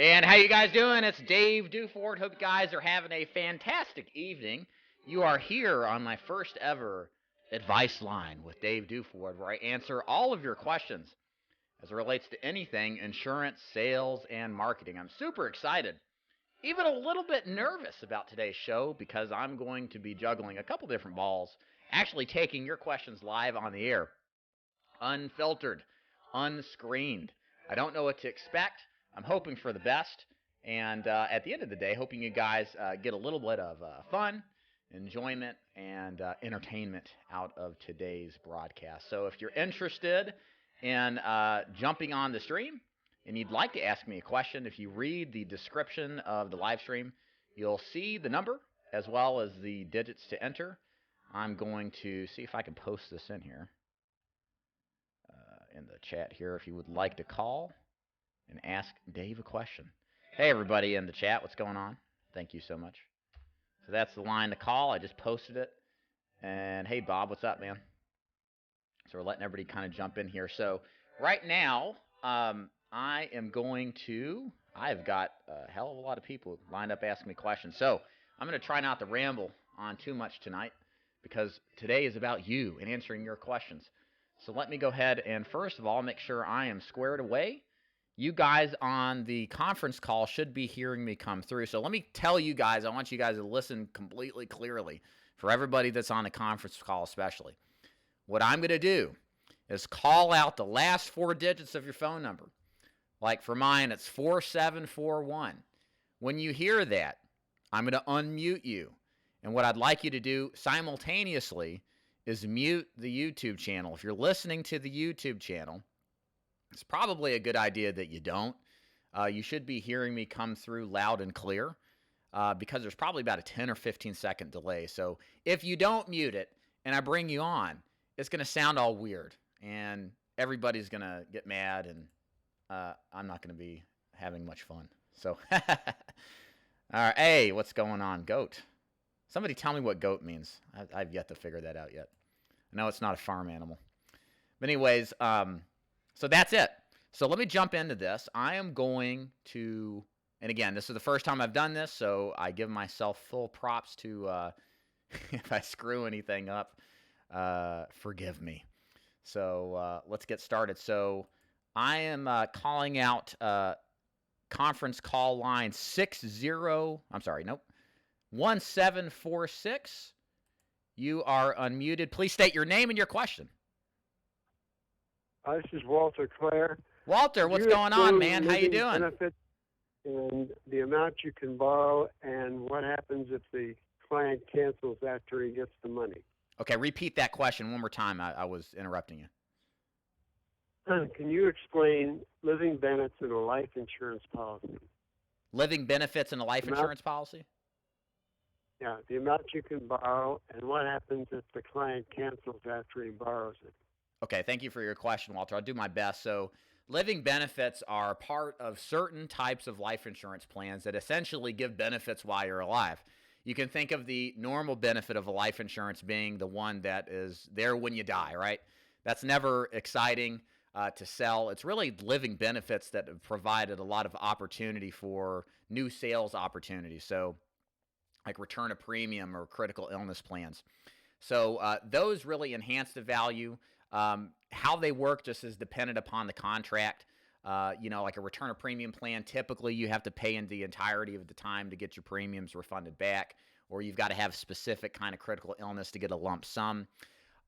And how you guys doing? It's Dave Duford. Hope you guys are having a fantastic evening. You are here on my first ever advice line with Dave Duford, where I answer all of your questions as it relates to anything insurance, sales, and marketing. I'm super excited, even a little bit nervous about today's show because I'm going to be juggling a couple different balls, actually taking your questions live on the air, unfiltered, unscreened. I don't know what to expect. I'm hoping for the best. And at the end of the day, hoping you guys get a little bit of fun, enjoyment, and entertainment out of today's broadcast. So if you're interested in jumping on the stream and you'd like to ask me a question, if you read the description of the live stream, you'll see the number as well as the digits to enter. I'm going to see if I can post this in here. In the chat here if you would like to call and ask Dave a question. Hey, everybody in the chat, what's going on? Thank you so much. So that's the line to call. I just posted it. And hey, Bob, what's up, man? So we're letting everybody kind of jump in here. So right now, I am going to, I've got a hell of a lot of people lined up asking me questions. So I'm going to try not to ramble on too much tonight because today is about you and answering your questions. So let me go ahead and first of all make sure I am squared away. You guys on the conference call should be hearing me come through. So let me tell you guys, I want you guys to listen completely clearly for everybody that's on the conference call especially. What I'm going to do is call out the last four digits of your phone number. Like for mine, it's 4741. When you hear that, I'm going to unmute you. And what I'd like you to do simultaneously is mute the YouTube channel. If you're listening to the YouTube channel, it's probably a good idea that you don't. You should be hearing me come through loud and clear because there's probably about a 10 or 15 second delay. So if you don't mute it and I bring you on, it's going to sound all weird and everybody's going to get mad and I'm not going to be having much fun. So, all right. Hey, what's going on, goat? Somebody tell me what goat means. I've yet to figure that out yet. I know it's not a farm animal. But anyways, so that's it. So let me jump into this. I am going to, and again, this is the first time I've done this, so I give myself full props to, if I screw anything up, forgive me. So let's get started. So I am calling out conference call line 1746. You are unmuted. Please state your name and your question. This is Walter Clare. Walter, what's going on, man? How you doing? Benefits and the amount you can borrow and what happens if the client cancels after he gets the money. Okay, repeat that question one more time. I was interrupting you. Can you explain living benefits in a life insurance policy? Living benefits in a life insurance policy? Yeah, the amount you can borrow and what happens if the client cancels after he borrows it. Okay, thank you for your question, Walter. I'll do my best. So living benefits are part of certain types of life insurance plans that essentially give benefits while you're alive. You can think of the normal benefit of a life insurance being the one that is there when you die, right? That's never exciting to sell. It's really living benefits that have provided a lot of opportunity for new sales opportunities. So like return of premium or critical illness plans. So those really enhance the value. How they work just is dependent upon the contract. Like a return of premium plan, typically you have to pay in the entirety of the time to get your premiums refunded back, or you've got to have specific kind of critical illness to get a lump sum.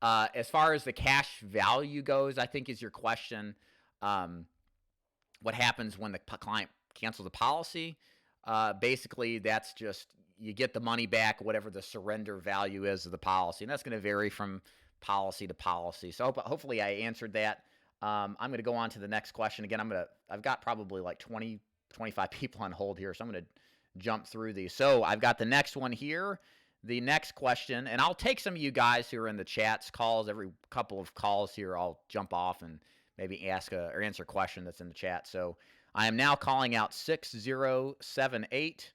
As far as the cash value goes, I think is your question, what happens when the client cancels the policy? Basically, that's just you get the money back, whatever the surrender value is of the policy, and that's going to vary from policy to policy. So hopefully I answered that. I'm going to go on to the next question. Again, I've got probably like 20, 25 people on hold here, so I'm going to jump through these. So I've got the next one here. The next question, and I'll take some of you guys who are in the chats calls. Every couple of calls here, I'll jump off and maybe ask or answer a question that's in the chat. So I am now calling out 6078.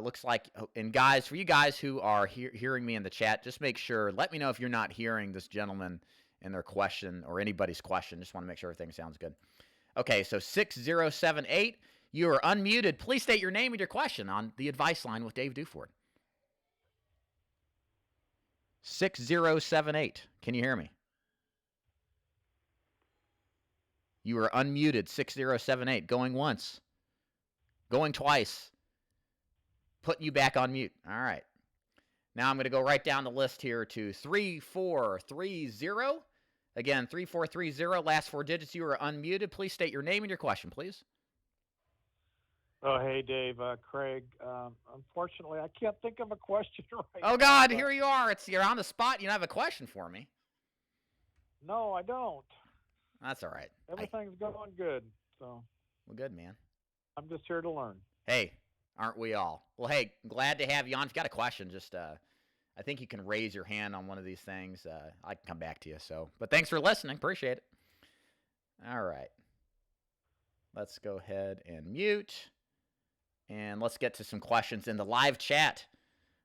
Looks like, and guys, for you guys who are hearing me in the chat, just make sure, let me know if you're not hearing this gentleman and their question or anybody's question. Just want to make sure everything sounds good. Okay, so 6078, You are unmuted. Please state your name and your question on the advice line with Dave Duford. 6078. Can you hear me? You are unmuted. 6078. Going once. Going twice. Putting you back on mute. All right. Now I'm going to go right down the list here to 3430. Again, 3430. Last four digits. You are unmuted. Please state your name and your question, please. Oh, hey, Dave. Craig. Unfortunately, I can't think of a question right now. Oh, God, here you are. You're on the spot. You don't have a question for me. No, I don't. That's all right. Everything's going good. So. Well, good, man. I'm just here to learn. Hey, aren't we all? Well, hey, glad to have you on. If you've got a question, just I think you can raise your hand on one of these things. I can come back to you. So, but thanks for listening. Appreciate it. All right. Let's go ahead and mute. And let's get to some questions in the live chat.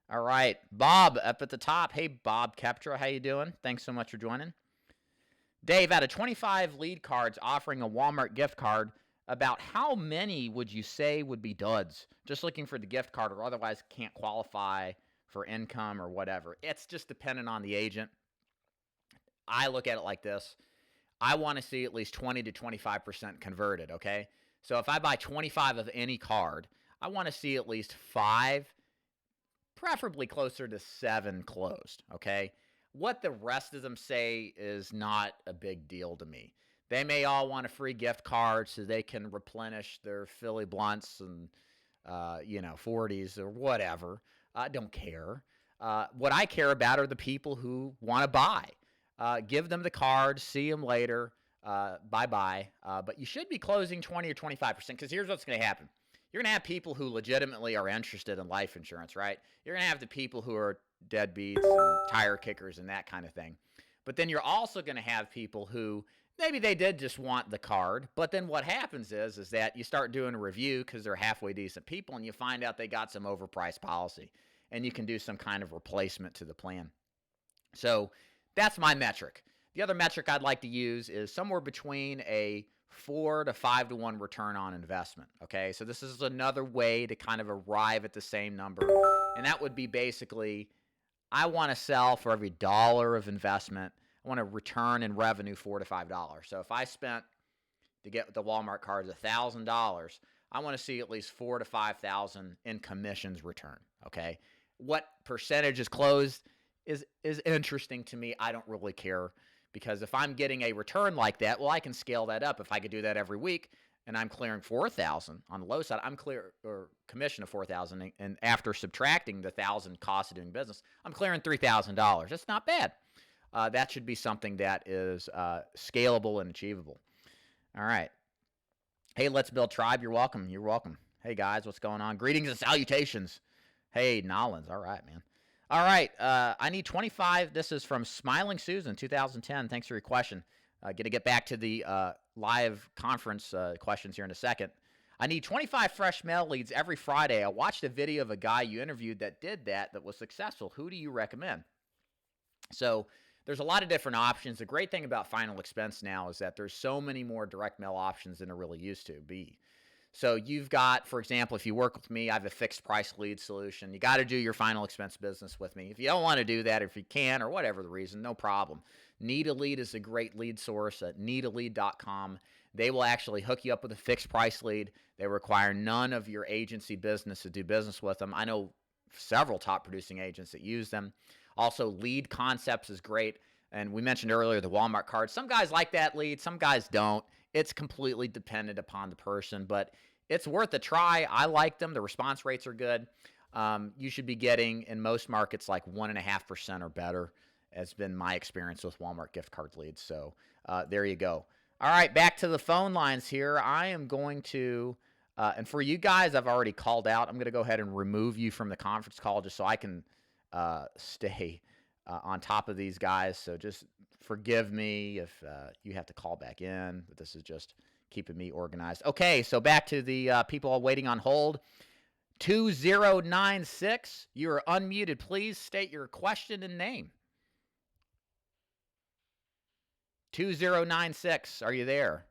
All right. Bob up at the top. Hey, Bob Keptra. How you doing? Thanks so much for joining. Dave, out of 25 lead cards offering a Walmart gift card, about how many would you say would be duds? Just looking for the gift card or otherwise can't qualify for income or whatever. It's just dependent on the agent. I look at it like this. I want to see at least 20 to 25% converted, okay? So if I buy 25 of any card, I want to see at least 5, preferably closer to 7 closed, okay? What the rest of them say is not a big deal to me. They may all want a free gift card so they can replenish their Philly Blunts and, 40s or whatever. I don't care. What I care about are the people who want to buy. Give them the card, see them later, bye-bye. But you should be closing 20 or 25% because here's what's going to happen. You're going to have people who legitimately are interested in life insurance, right? You're going to have the people who are deadbeats and tire kickers and that kind of thing. But then you're also going to have people who maybe they did just want the card, but then what happens is that you start doing a review because they're halfway decent people and you find out they got some overpriced policy and you can do some kind of replacement to the plan. So that's my metric. The other metric I'd like to use is somewhere between a 4 to 5 to 1 return on investment. Okay, so this is another way to kind of arrive at the same number, and that would be basically I want to sell for every dollar of investment. I want to return in revenue $4 to $5. So if I spent to get the Walmart cards $1,000, I want to see at least $4,000 to $5,000 in commissions return. Okay, what percentage is closed is interesting to me. I don't really care. Because if I'm getting a return like that, well, I can scale that up. If I could do that every week and I'm clearing $4,000 on the low side, I'm clear or commission of $4,000, and after subtracting the $1,000 cost of doing business, I'm clearing $3,000. That's not bad. That should be something that is scalable and achievable. All right. Hey, Let's Build Tribe. You're welcome. You're welcome. Hey guys, what's going on? Greetings and salutations. Hey, Nolans. All right, man. All right, I need 25. This is from Smiling Susan, 2010. Thanks for your question. Going to get back to the live conference questions here in a second. I need 25 fresh mail leads every Friday. I watched a video of a guy you interviewed that did that was successful. Who do you recommend? So there's a lot of different options. The great thing about Final Expense now is that there's so many more direct mail options than there really used to be. So you've got, for example, if you work with me, I have a fixed price lead solution. You got to do your Final Expense business with me. If you don't want to do that, if you can, or whatever the reason, no problem. Need a Lead is a great lead source at needalead.com. They will actually hook you up with a fixed price lead. They require none of your agency business to do business with them. I know several top producing agents that use them. Also, Lead Concepts is great. And we mentioned earlier the Walmart card. Some guys like that lead, some guys don't. It's completely dependent upon the person, but it's worth a try. I like them. The response rates are good. You should be getting, in most markets, like 1.5% or better, has been my experience with Walmart gift card leads. So there you go. All right, back to the phone lines here. I am going to, and for you guys I've already called out, I'm going to go ahead and remove you from the conference call just so I can stay on top of these guys. So just forgive me if you have to call back in, but this is just keeping me organized. Okay, so back to the people waiting on hold. 2096, you are unmuted. Please state your question and name. 2096, are you there?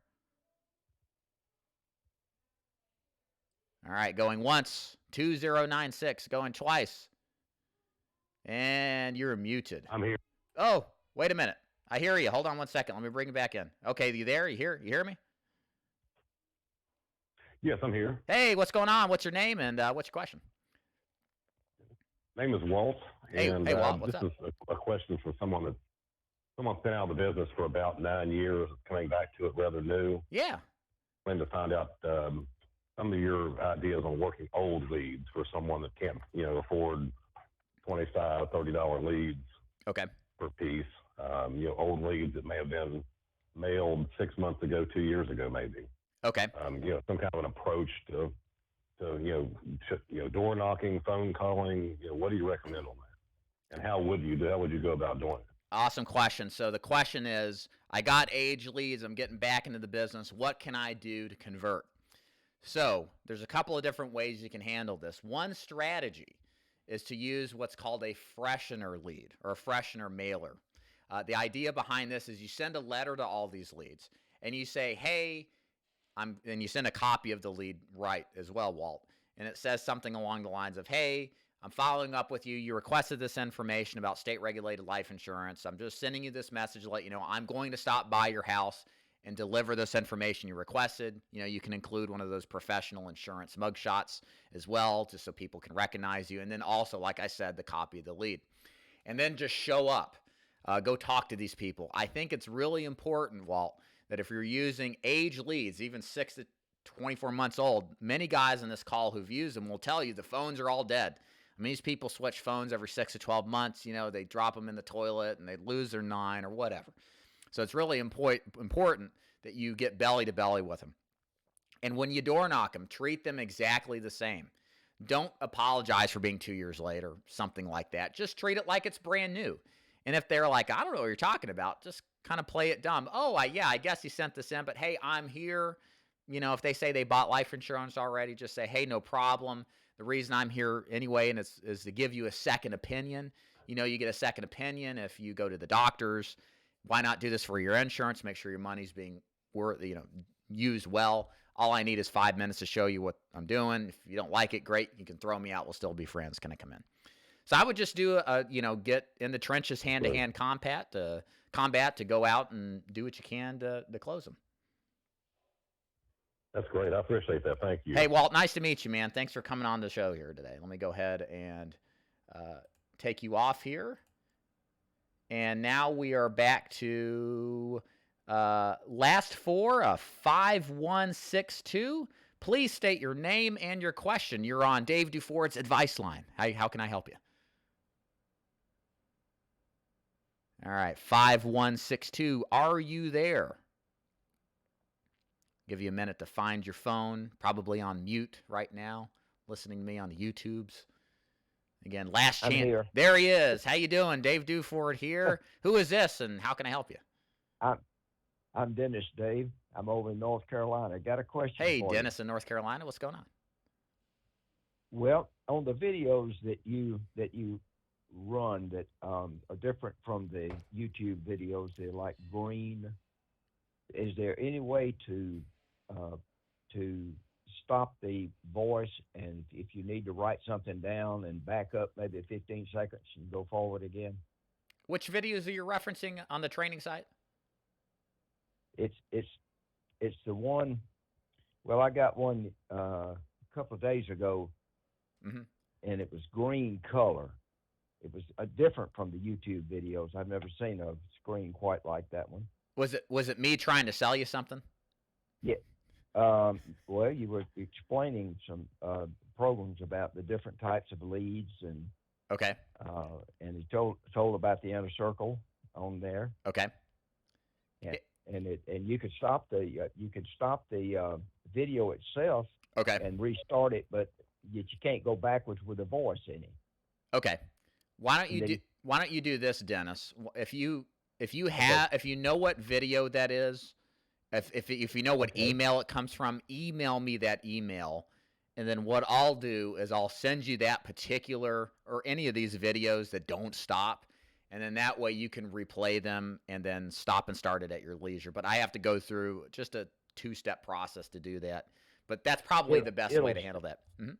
All right, going once. 2096, going twice. And you're muted. I'm here. Oh, wait a minute. I hear you. Hold on one second. Let me bring you back in. Okay, you there? You hear me? Yes, I'm here. Hey, what's going on? What's your name and what's your question? Name is Walt. And hey Walt, what's this up? is a question from someone's been out of the business for about 9 years, coming back to it rather new. Yeah. Wanting to find out some of your ideas on working old leads for someone that can't, afford $25, $30 leads Okay. per piece. Old leads that may have been mailed 6 months ago, 2 years ago, maybe. Okay. Some kind of an approach to door knocking, phone calling. What do you recommend on that? And how would you go about doing it? Awesome question. So the question is, I got age leads. I'm getting back into the business. What can I do to convert? So there's a couple of different ways you can handle this. One strategy is to use what's called a freshener lead or a freshener mailer. The idea behind this is you send a letter to all these leads and you say, hey, and you send a copy of the lead right as well, Walt. And it says something along the lines of, hey, I'm following up with you. You requested this information about state-regulated life insurance. I'm just sending you this message to let you know I'm going to stop by your house and deliver this information you requested. You can include one of those professional insurance mugshots as well, just so people can recognize you. And then also, like I said, the copy of the lead. And then just show up. Go talk to these people. I think it's really important, Walt, that if you're using age leads, even 6 to 24 months old, many guys on this call who've used them will tell you the phones are all dead. I mean, these people switch phones every 6 to 12 months. They drop them in the toilet and they lose their 9 or whatever. So it's really important that you get belly to belly with them. And when you door knock them, treat them exactly the same. Don't apologize for being 2 years late or something like that. Just treat it like it's brand new. And if they're like, I don't know what you're talking about, just kind of play it dumb. Oh, I guess you sent this in, but hey, I'm here. If they say they bought life insurance already, just say, hey, no problem. The reason I'm here anyway and is to give you a second opinion. You get a second opinion if you go to the doctors. Why not do this for your insurance? Make sure your money's being used well. All I need is 5 minutes to show you what I'm doing. If you don't like it, great. You can throw me out. We'll still be friends. Can I come in? So I would just do get in the trenches, hand-to-hand combat to go out and do what you can to close them. That's great. I appreciate that. Thank you. Hey, Walt, nice to meet you, man. Thanks for coming on the show here today. Let me go ahead and take you off here. And now we are back to last four, 5162. Please state your name and your question. You're on Dave Duford's advice line. How can I help you? All right, 5162. Are you there? Give you a minute to find your phone, probably on mute right now, listening to me on the YouTubes. Again, last chance. I'm here. There he is. How you doing? Dave Duford here. Who is this, and how can I help you? I'm Dennis, Dave. I'm over in North Carolina. Got a question Hey, for Dennis in North Carolina. What's going on? Well, on the videos that you run that are different from the YouTube videos, they're like green. Is there any way to stop the voice, and if you need to write something down and back up maybe 15 seconds and go forward again? Which videos are you referencing on the training site? It's the one. Well, I got one a couple of days ago, and it was green color. It was different from the YouTube videos. I've never seen a screen quite like that one. Was it me trying to sell you something? Yeah. Well, you were explaining some programs about the different types of leads, and okay. And he told about the inner circle on there. Okay. And you could stop the video itself. Okay. And restart it, but you can't go backwards with the voice in it. Okay. Why don't you do this, Dennis? If you know what video that is, if you know what email it comes from, email me that email, and then what I'll do is I'll send you that particular or any of these videos that don't stop, and then that way you can replay them and then stop and start it at your leisure. But I have to go through just a 2-step process to do that. But that's probably the best way to handle that. Mm-hmm.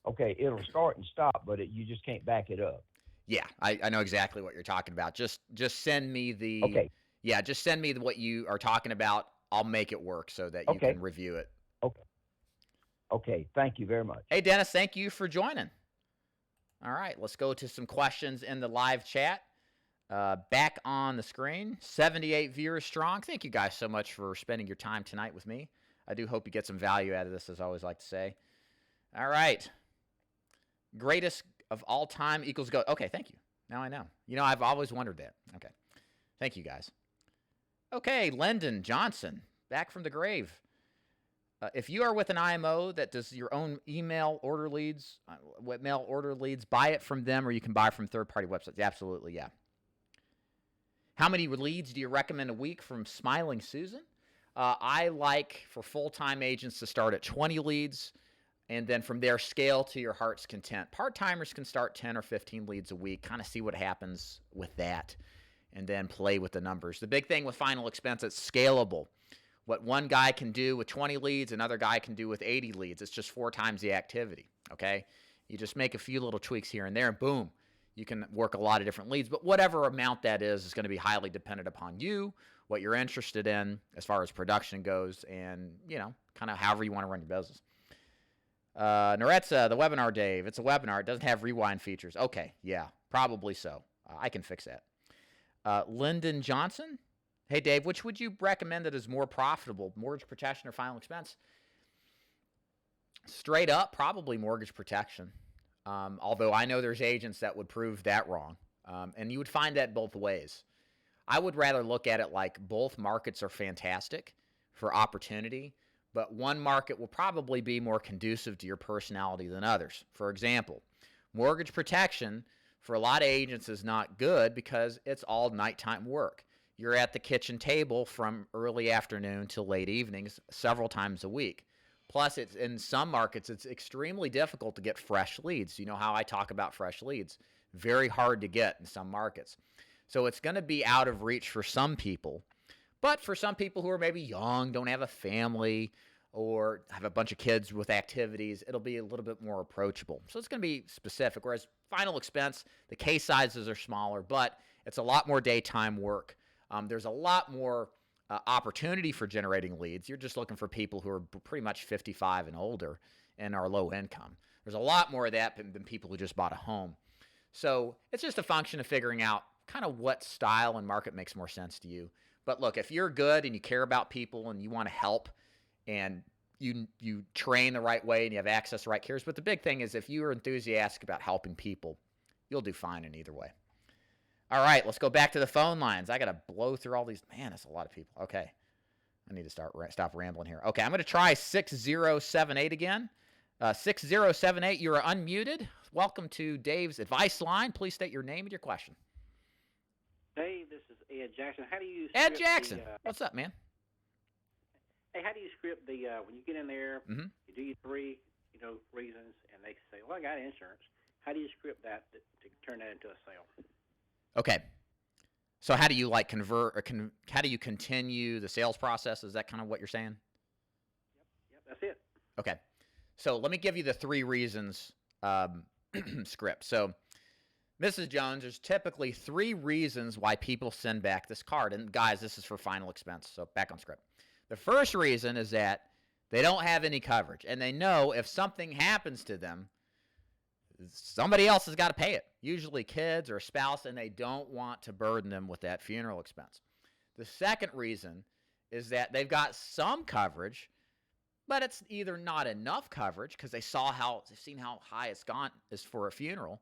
Okay, it'll start and stop, but you just can't back it up. Yeah, I know exactly what you're talking about. Just send me the okay. Yeah, just send me what you are talking about. I'll make it work so that you can review it. Okay, thank you very much. Hey, Dennis, thank you for joining. All right, let's go to some questions in the live chat. Back on the screen, 78 viewers strong. Thank you guys so much for spending your time tonight with me. I do hope you get some value out of this, as I always like to say. All right. Greatest of all time equals GOAT. Okay, thank you. Now I know. You know, I've always wondered that. Okay. Thank you, guys. Okay, Lyndon Johnson, back from the grave. If you are with an IMO that does your own email order leads, buy it from them, or you can buy from third-party websites. Absolutely, yeah. How many leads do you recommend a week from Smiling Susan? I like for full-time agents to start at 20 leads, and then from there scale to your heart's content. Part-timers can start 10 or 15 leads a week, kind of see what happens with that, and then play with the numbers. The big thing with final expense, it's scalable. What one guy can do with 20 leads, another guy can do with 80 leads. It's just 4 times the activity, okay? You just make a few little tweaks here and there, and boom, you can work a lot of different leads. But whatever amount that is going to be highly dependent upon you, what you're interested in as far as production goes, and, you know, kind of however you want to run your business. Loretta, the webinar, Dave. It's a webinar. It doesn't have rewind features. Okay, yeah, probably so. I can fix that. Lyndon Johnson. Hey, Dave, which would you recommend that is more profitable, mortgage protection or final expense? Straight up, probably mortgage protection. Although I know there's agents that would prove that wrong. And you would find that both ways. I would rather look at it like both markets are fantastic for opportunity, but one market will probably be more conducive to your personality than others. For example, mortgage protection for a lot of agents is not good because it's all nighttime work. You're at the kitchen table from early afternoon till late evenings several times a week. Plus, it's in some markets, it's extremely difficult to get fresh leads. You know how I talk about fresh leads. Very hard to get in some markets. So it's going to be out of reach for some people. But for some people who are maybe young, don't have a family, or have a bunch of kids with activities, it'll be a little bit more approachable. So it's going to be specific. Whereas final expense, the case sizes are smaller, but it's a lot more daytime work. There's a lot more opportunity for generating leads. You're just looking for people who are pretty much 55 and older and are low income. There's a lot more of that than people who just bought a home. So it's just a function of figuring out kind of what style and market makes more sense to you. But look, if you're good and you care about people and you want to help and you train the right way and you have access to the right carriers, but the big thing is if you are enthusiastic about helping people, you'll do fine in either way. All right, let's go back to the phone lines. I got to blow through all these. Man, that's a lot of people. Okay. I need to stop rambling here. Okay, I'm going to try 6078 again. 6078, you are unmuted. Welcome to Dave's Advice Line. Please state your name and your question. Dave, this is Ed Jackson. How do you Ed Jackson. What's up, man? Hey, how do you script the when you get in there, mm-hmm. you do your 3, reasons, and they say, well, I got insurance. How do you script that to turn that into a sale? Okay. So how do you convert, or how do you continue the sales process? Is that kind of what you're saying? Yep, that's it. Okay. So let me give you the 3 reasons script. So Mrs. Jones, there's typically 3 reasons why people send back this card. And guys, this is for final expense. So back on script. The first reason is that they don't have any coverage. And they know if something happens to them, somebody else has got to pay it, usually kids or a spouse, and they don't want to burden them with that funeral expense. The second reason is that they've got some coverage, but it's either not enough coverage because they've seen how high it's gone is for a funeral,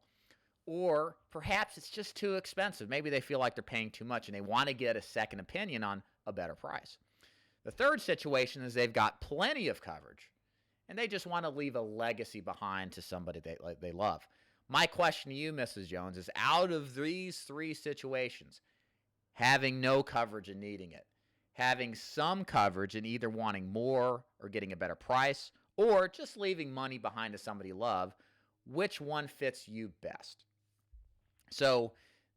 or perhaps it's just too expensive. Maybe they feel like they're paying too much and they want to get a second opinion on a better price. The third situation is they've got plenty of coverage, and they just want to leave a legacy behind to somebody they love. My question to you, Mrs. Jones, is out of these 3 situations, having no coverage and needing it, having some coverage and either wanting more or getting a better price, or just leaving money behind to somebody you love, which one fits you best? So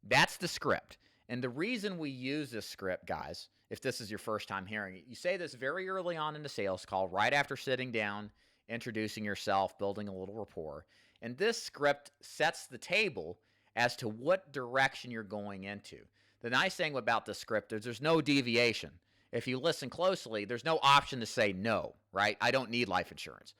that's the script. And the reason we use this script, guys, if this is your first time hearing it, you say this very early on in the sales call, right after sitting down, introducing yourself, building a little rapport. And this script sets the table as to what direction you're going into. The nice thing about this script is there's no deviation. If you listen closely, there's no option to say no, right? I don't need life insurance.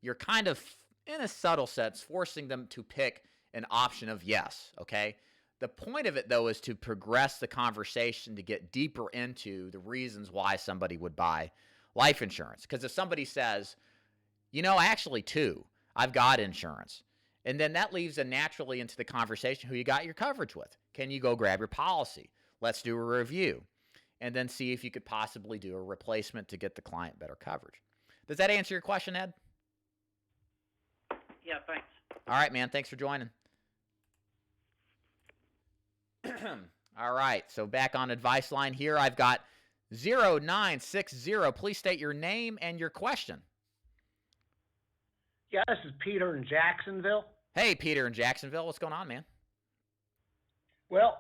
You're kind of, in a subtle sense, forcing them to pick an option of yes, okay? The point of it, though, is to progress the conversation to get deeper into the reasons why somebody would buy life insurance. Because if somebody says, you know, actually, too, I've got insurance, and then that leads them naturally into the conversation who you got your coverage with. Can you go grab your policy? Let's do a review, and then see if you could possibly do a replacement to get the client better coverage. Does that answer your question, Ed? Yeah, thanks. All right, man. Thanks for joining. All right, so back on advice line here, I've got 0960. Please state your name and your question. Yeah, this is Peter in Jacksonville. Hey, Peter in Jacksonville. What's going on, man? Well,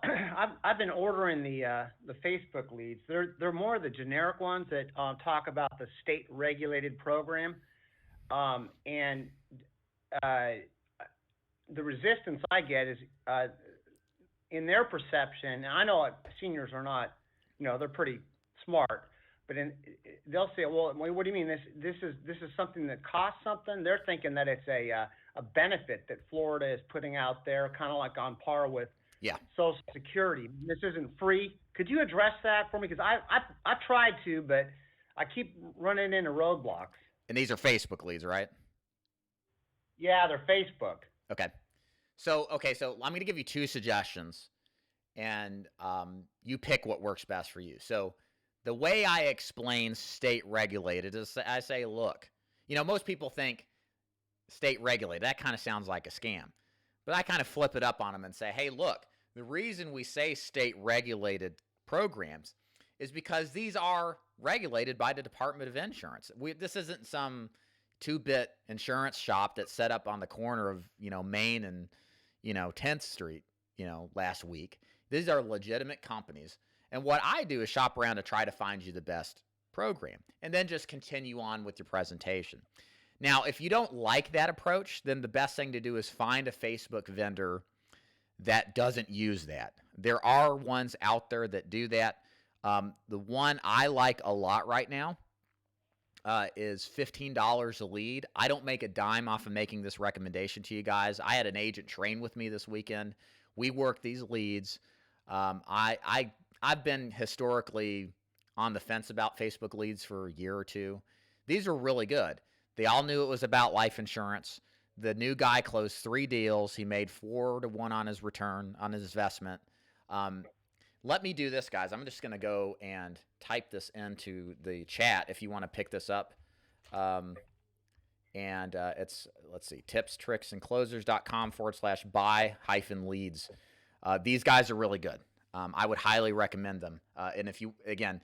I've been ordering the Facebook leads. They're more the generic ones that talk about the state regulated program, and the resistance I get is in their perception. And I know seniors are not, they're pretty smart, but they'll say, well, what do you mean this is something that costs something? They're thinking that it's a benefit that Florida is putting out there, kind of like on par with Social Security. This isn't free. Could you address that for me? Because I tried to, but I keep running into roadblocks. And these are Facebook leads, right? Yeah, they're Facebook. Okay. So I'm going to give you two suggestions, and you pick what works best for you. So the way I explain state regulated is I say, look, most people think state regulated. That kind of sounds like a scam. But I kind of flip it up on them and say, hey, look, the reason we say state regulated programs is because these are regulated by the Department of Insurance. This isn't some two-bit insurance shop that's set up on the corner of, Main and, 10th Street, last week. These are legitimate companies. And what I do is shop around to try to find you the best program and then just continue on with your presentation. Now, if you don't like that approach, then the best thing to do is find a Facebook vendor that doesn't use that. There are ones out there that do that. The one I like a lot right now is $15 a lead. I don't make a dime off of making this recommendation to you guys. I had an agent train with me this weekend. We work these leads. I've been historically on the fence about Facebook leads for a year or two. These are really good. They all knew it was about life insurance. The new guy closed 3 deals. He made 4 to 1 on his return, on his investment. Let me do this, guys. I'm just going to go and type this into the chat if you want to pick this up. It's, let's see, tipstricksandclosers.com/buy-leads. These guys are really good. I would highly recommend them. And if you, again,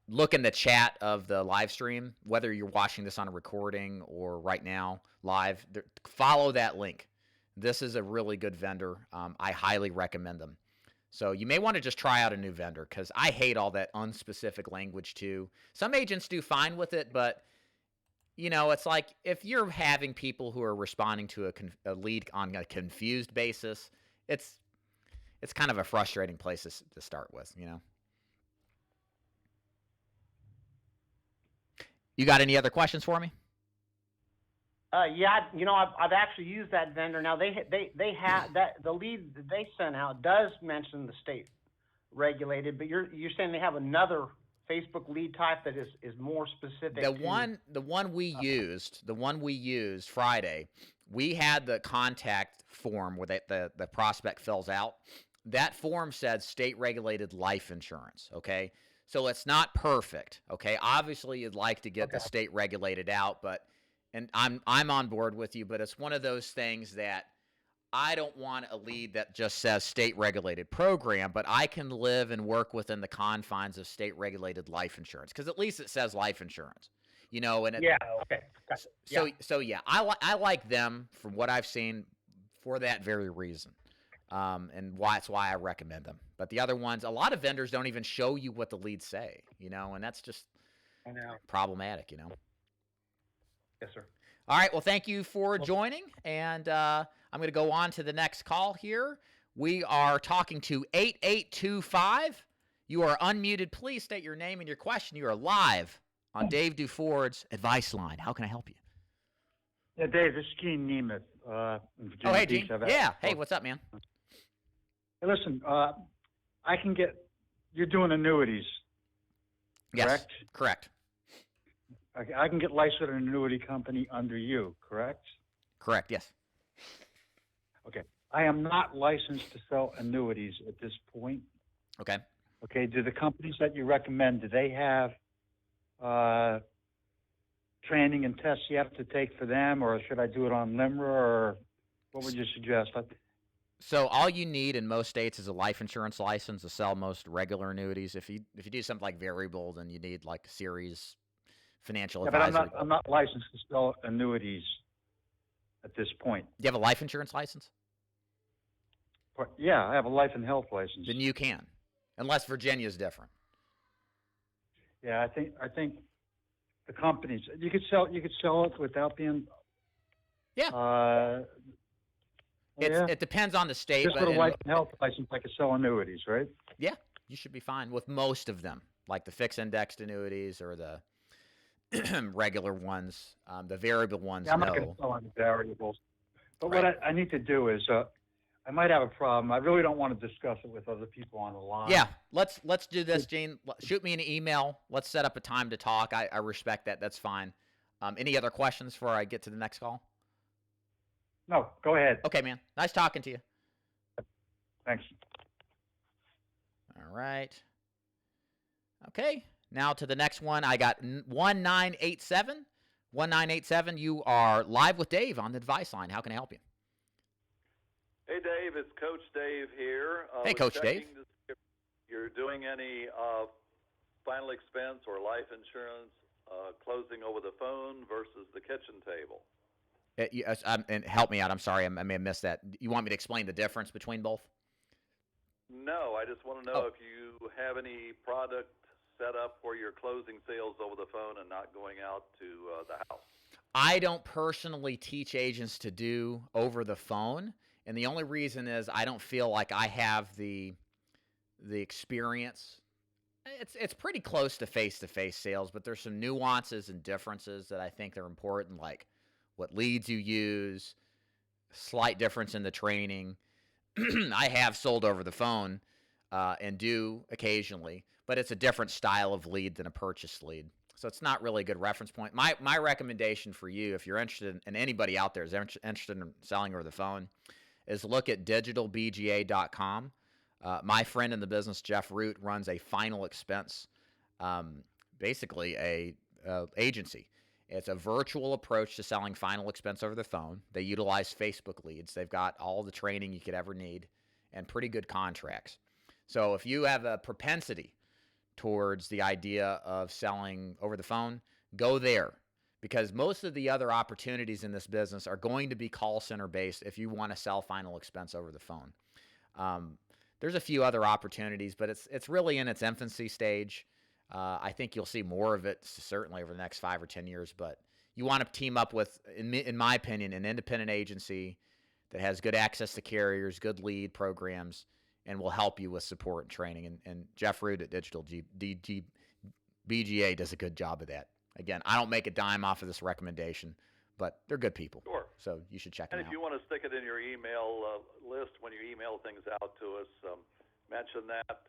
look in the chat of the live stream, whether you're watching this on a recording or right now live, follow that link. This is a really good vendor. I highly recommend them. So you may want to just try out a new vendor because I hate all that unspecific language too. Some agents do fine with it, but it's like if you're having people who are responding to a lead on a confused basis, it's kind of a frustrating place to start with, You got any other questions for me? Yeah, I've actually used that vendor. Now they have that the lead that they sent out does mention the state regulated, but you're saying they have another Facebook lead type that is more specific. The one we used Friday, we had the contact form where the prospect fills out. That form said state regulated life insurance. Okay. So it's not perfect, okay? Obviously, you'd like to get the state regulated out, and I'm on board with you, but it's one of those things that I don't want a lead that just says state regulated program, but I can live and work within the confines of state regulated life insurance because at least it says life insurance, And I like them from what I've seen for that very reason. And that's why I recommend them. But the other ones, a lot of vendors don't even show you what the leads say, and that's just problematic, Yes, sir. All right, well, thank you for joining, and I'm going to go on to the next call here. We are talking to 8825. You are unmuted. Please state your name and your question. You are live on Dave Duford's Advice Line. How can I help you? Yeah, Dave, this is Gene Nemeth. In Virginia Hey, Beach. Gene. Yeah. Hey, what's up, man? Hey, listen, I can get, you're doing annuities, correct? Yes, correct. I can get licensed at an annuity company under you, correct? Correct, yes. Okay. I am not licensed to sell annuities at this point. Okay. Okay. Do the companies that you recommend, do they have training and tests you have to take for them, or should I do it on LIMRA, or what would you suggest? So all you need in most states is a life insurance license to sell most regular annuities. If you do something like variable, then you need like a series financial advisor. But I'm not licensed to sell annuities at this point. Do you have a life insurance license? Yeah, I have a life and health license. Then you can, unless Virginia's different. Yeah, I think the companies you could sell it without being. Yeah. It depends on the state. Just with a life and health license, I could sell annuities, right? Yeah, you should be fine with most of them, like the fixed indexed annuities or the regular ones. The variable ones, yeah, I'm not going to sell any variables. But right. What I need to do is, I might have a problem. I really don't want to discuss it with other people on the line. Yeah, let's do this, Gene. Shoot me an email. Let's set up a time to talk. I respect that. That's fine. Any other questions before I get to the next call? No, go ahead. Okay, man. Nice talking to you. Thanks. All right. Okay. Now to the next one. I got 1987. 1987, you are live with Dave on the Advice Line. How can I help you? Hey, Dave. It's Coach Dave here. Hey, Coach Dave. You're doing any final expense or life insurance closing over the phone versus the kitchen table? Yes, and help me out. I'm sorry, I may have missed that. You want me to explain the difference between both? No, I just want to know if you have any product set up where you're closing sales over the phone and not going out to the house. I don't personally teach agents to do over the phone, and the only reason is I don't feel like I have the experience. It's pretty close to face-to-face sales, but there's some nuances and differences that I think are important, like what leads you use, slight difference in the training. I have sold over the phone and do occasionally, but it's a different style of lead than a purchase lead. So it's not really a good reference point. My recommendation for you, if you're interested, and anybody out there is interested in selling over the phone, is look at digitalbga.com. My friend in the business, Jeff Root, runs a final expense, basically a agency. It's a virtual approach to selling final expense over the phone. They utilize Facebook leads. They've got all the training you could ever need and pretty good contracts. So if you have a propensity towards the idea of selling over the phone, go there, because most of the other opportunities in this business are going to be call center based if you want to sell final expense over the phone. There's a few other opportunities, but it's really in its infancy stage. I think you'll see more of it certainly over the next 5 or 10 years, but you want to team up with, in my opinion, an independent agency that has good access to carriers, good lead programs, and will help you with support and training. And Jeff Root at Digital BGA does a good job of that. Again, I don't make a dime off of this recommendation, but they're good people. Sure. So you should check them out. And if you want to stick it in your email list when you email things out to us, mention that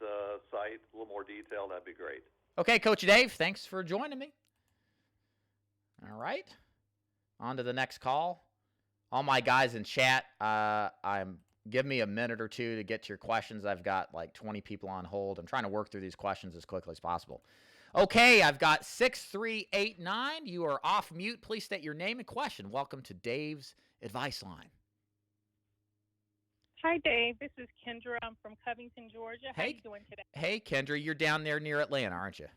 site, a little more detail, that'd be great. Okay, Coach Dave, thanks for joining me. All right, on to the next call. All my guys in chat, give me a minute or two to get to your questions. I've got like 20 people on hold. I'm trying to work through these questions as quickly as possible. Okay, I've got 6389. You are off mute. Please state your name and question. Welcome to Dave's Advice Line. Hi, Dave. This is Kendra. I'm from Covington, Georgia. How are you doing today? Hey, Kendra. You're down there near Atlanta, aren't you?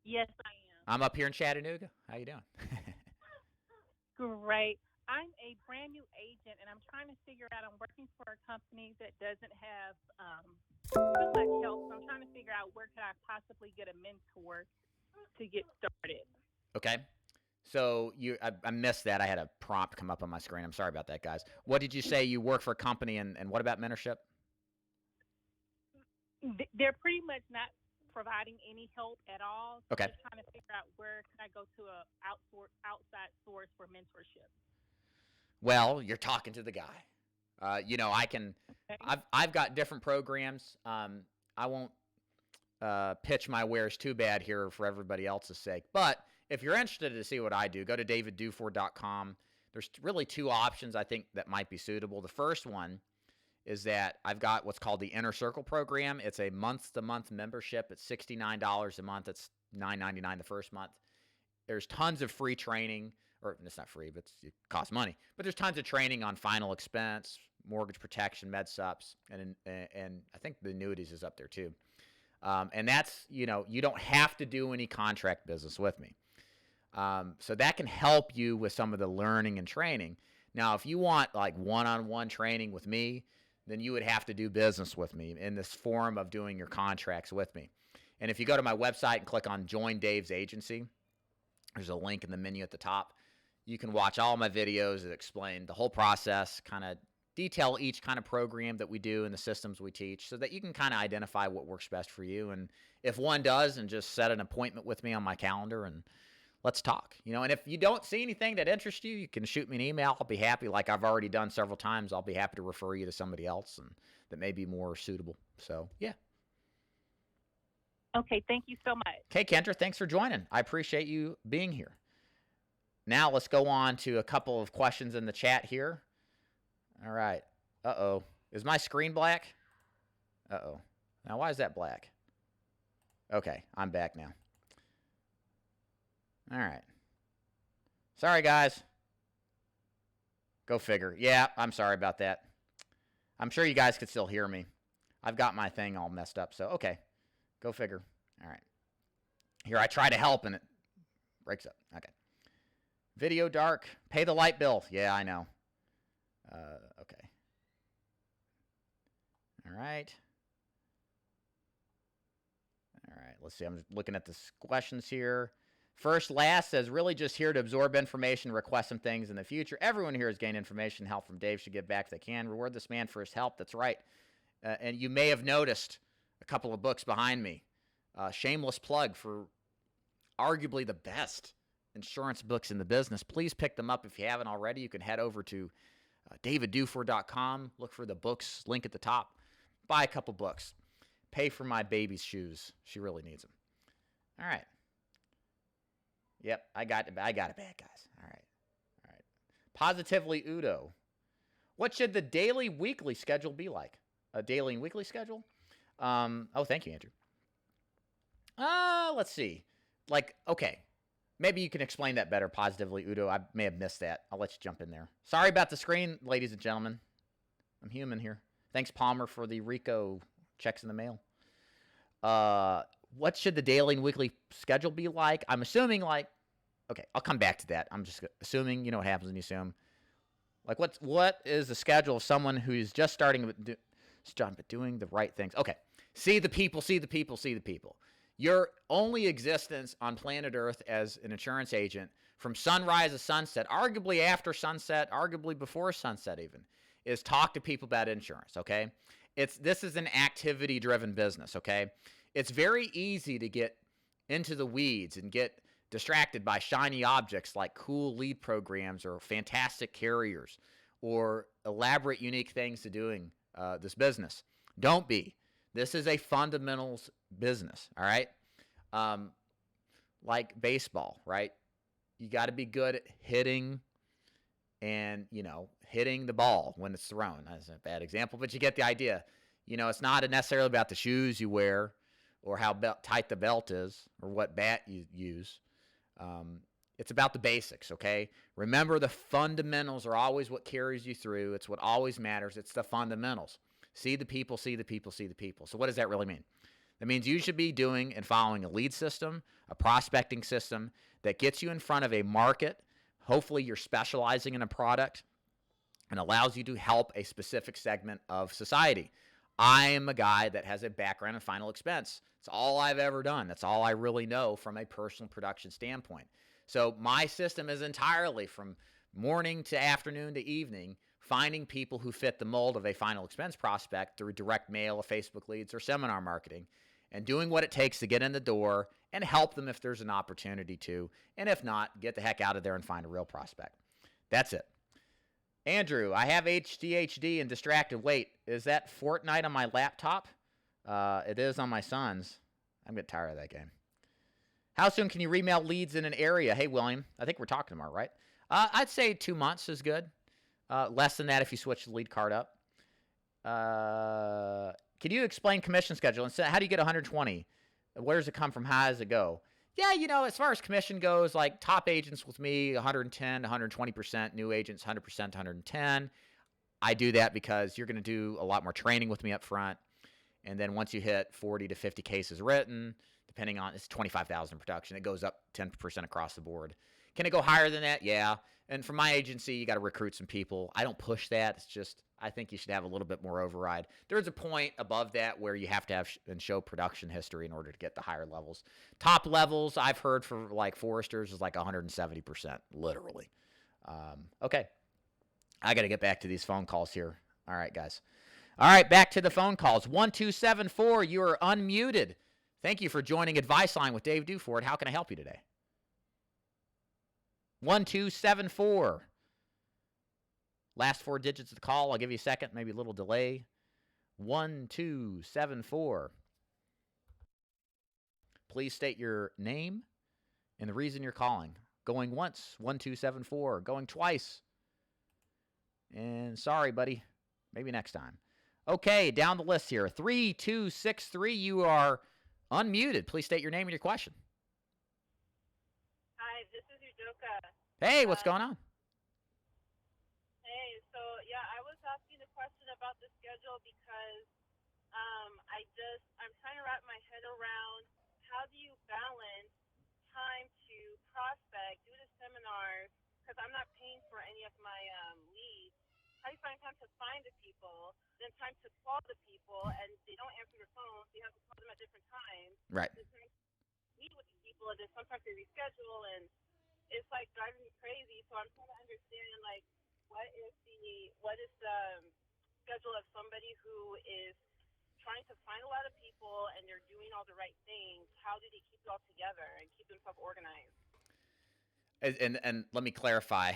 Yes, I am. I'm up here in Chattanooga. How you doing? Great. I'm a brand new agent, and I'm trying to figure out. I'm working for a company that doesn't have too much help, so I'm trying to figure out where could I possibly get a mentor to get started. Okay. So I missed that. I had a prompt come up on my screen. I'm sorry about that, guys. What did you say? You work for a company, and what about mentorship? They're pretty much not providing any help at all. So okay. I'm just trying to figure out where can I go to a outside source for mentorship. Well, you're talking to the guy. You know, I can. Okay. I've got different programs. I won't pitch my wares too bad here for everybody else's sake. But if you're interested to see what I do, go to davidduford.com. There's really two options I think that might be suitable. The first one is that I've got what's called the Inner Circle program. It's a month-to-month membership. It's $69 a month. It's $9.99 the first month. There's tons of free training, or it's not free, but it costs money. But there's tons of training on final expense, mortgage protection, med sups, and I think the annuities is up there too. And that's, you know, you don't have to do any contract business with me. So that can help you with some of the learning and training. Now, if you want like one-on-one training with me, then you would have to do business with me in this form of doing your contracts with me. And if you go to my website and click on Join Dave's Agency, there's a link in the menu at the top. You can watch all my videos that explain the whole process, kind of detail each kind of program that we do and the systems we teach so that you can kind of identify what works best for you. And if one does, and just set an appointment with me on my calendar and let's talk. You know, and if you don't see anything that interests you, you can shoot me an email. I'll be happy, like I've already done several times, I'll be happy to refer you to somebody else and that may be more suitable. So, yeah. Okay, thank you so much. Okay, Kendra, thanks for joining. I appreciate you being here. Now let's go on to a couple of questions in the chat here. All right. Uh-oh. Is my screen black? Uh-oh. Now, why is that black? Okay, I'm back now. All right. Sorry, guys. Go figure. Yeah, I'm sorry about that. I'm sure you guys could still hear me. I've got my thing all messed up, so okay. Go figure. All right. Here, I try to help, and it breaks up. Okay. Video dark. Pay the light bill. Yeah, I know. Okay. All right. All right. Let's see. I'm looking at the questions here. First, last says, really just here to absorb information, request some things in the future. Everyone here has gained information, help from Dave, should give back if they can. Reward this man for his help. That's right. And you may have noticed a couple of books behind me. Shameless plug for arguably the best insurance books in the business. Please pick them up if you haven't already. You can head over to davidduford.com. Look for the books link at the top. Buy a couple books. Pay for my baby's shoes. She really needs them. All right. Yep, I got it back, guys. All right. Positively Udo. What should the daily, weekly schedule be like? A daily and weekly schedule? Oh, thank you, Andrew. Let's see. Like, okay. Maybe you can explain that better, Positively Udo. I may have missed that. I'll let you jump in there. Sorry about the screen, ladies and gentlemen. I'm human here. Thanks, Palmer, for the Rico checks in the mail. What should the daily and weekly schedule be like? I'm assuming like, okay, I'll come back to that. I'm just assuming, you know what happens when you assume. Like what is the schedule of someone who's just starting doing the right things? Okay, see the people. Your only existence on planet Earth as an insurance agent from sunrise to sunset, arguably after sunset, arguably before sunset even, is talk to people about insurance, okay? This is an activity-driven business, okay? It's very easy to get into the weeds and get distracted by shiny objects like cool lead programs or fantastic carriers or elaborate, unique things to doing this business. Don't be. This is a fundamentals business, all right? Like baseball, right? You got to be good at hitting and, hitting the ball when it's thrown. That's a bad example, but you get the idea. It's not necessarily about the shoes you wear or how tight the belt is or what bat you use. It's about the basics, okay? Remember, the fundamentals are always what carries you through. It's what always matters. It's the fundamentals. See the people, see the people, see the people. So what does that really mean? That means you should be doing and following a lead system, a prospecting system that gets you in front of a market Hopefully you're specializing in a product and allows you to help a specific segment of society. I am a guy that has a background in final expense. It's all I've ever done. That's all I really know from a personal production standpoint. So my system is entirely from morning to afternoon to evening, finding people who fit the mold of a final expense prospect through direct mail or Facebook leads or seminar marketing, and doing what it takes to get in the door and help them if there's an opportunity to. And if not, get the heck out of there and find a real prospect. That's it. Andrew, I have HDHD and distracted. Wait, is that Fortnite on my laptop? It is on my son's. I'm getting tired of that game. How soon can you remail leads in an area? Hey, William, I think we're talking tomorrow, right? I'd say 2 months is good. Less than that if you switch the lead card up. Can you explain commission schedule? And how do you get 120? Where does it come from? How does it go? Yeah, you know, as far as commission goes, like top agents with me, 110, 120%. New agents, 100%, 110. I do that because you're going to do a lot more training with me up front. And then once you hit 40 to 50 cases written, depending on, it's 25,000 production, it goes up 10% across the board. Can it go higher than that? Yeah. And for my agency, you got to recruit some people. I don't push that. It's just, I think you should have a little bit more override. There's a point above that where you have to have and show production history in order to get the higher levels. Top levels, I've heard for like Foresters is like 170%, literally. Okay. I got to get back to these phone calls here. All right, guys. All right, back to the phone calls. 1274, you are unmuted. Thank you for joining Advice Line with Dave Duford. How can I help you today? 1274. Last 4 digits of the call. I'll give you a second, maybe a little delay. 1274. Please state your name and the reason you're calling. Going once, 1274. Going twice. And sorry, buddy. Maybe next time. Okay, down the list here. 3263, you are unmuted. Please state your name and your question. Hi, this is Udoka. Hey, what's going on? Hey, so yeah, I was asking a question about the schedule because I'm trying to wrap my head around how do you balance time to prospect, do the seminars, because I'm not paying for any of my leads. How do you find time to find the people, then time to call the people, and they don't answer their phones, so you have to call them at different times. Right. Then meet with the people, and then sometimes they reschedule, and it's like driving me crazy. So I'm trying to understand, like, what is the schedule of somebody who is trying to find a lot of people and they're doing all the right things? How do they keep it all together and keep themselves organized? And let me clarify.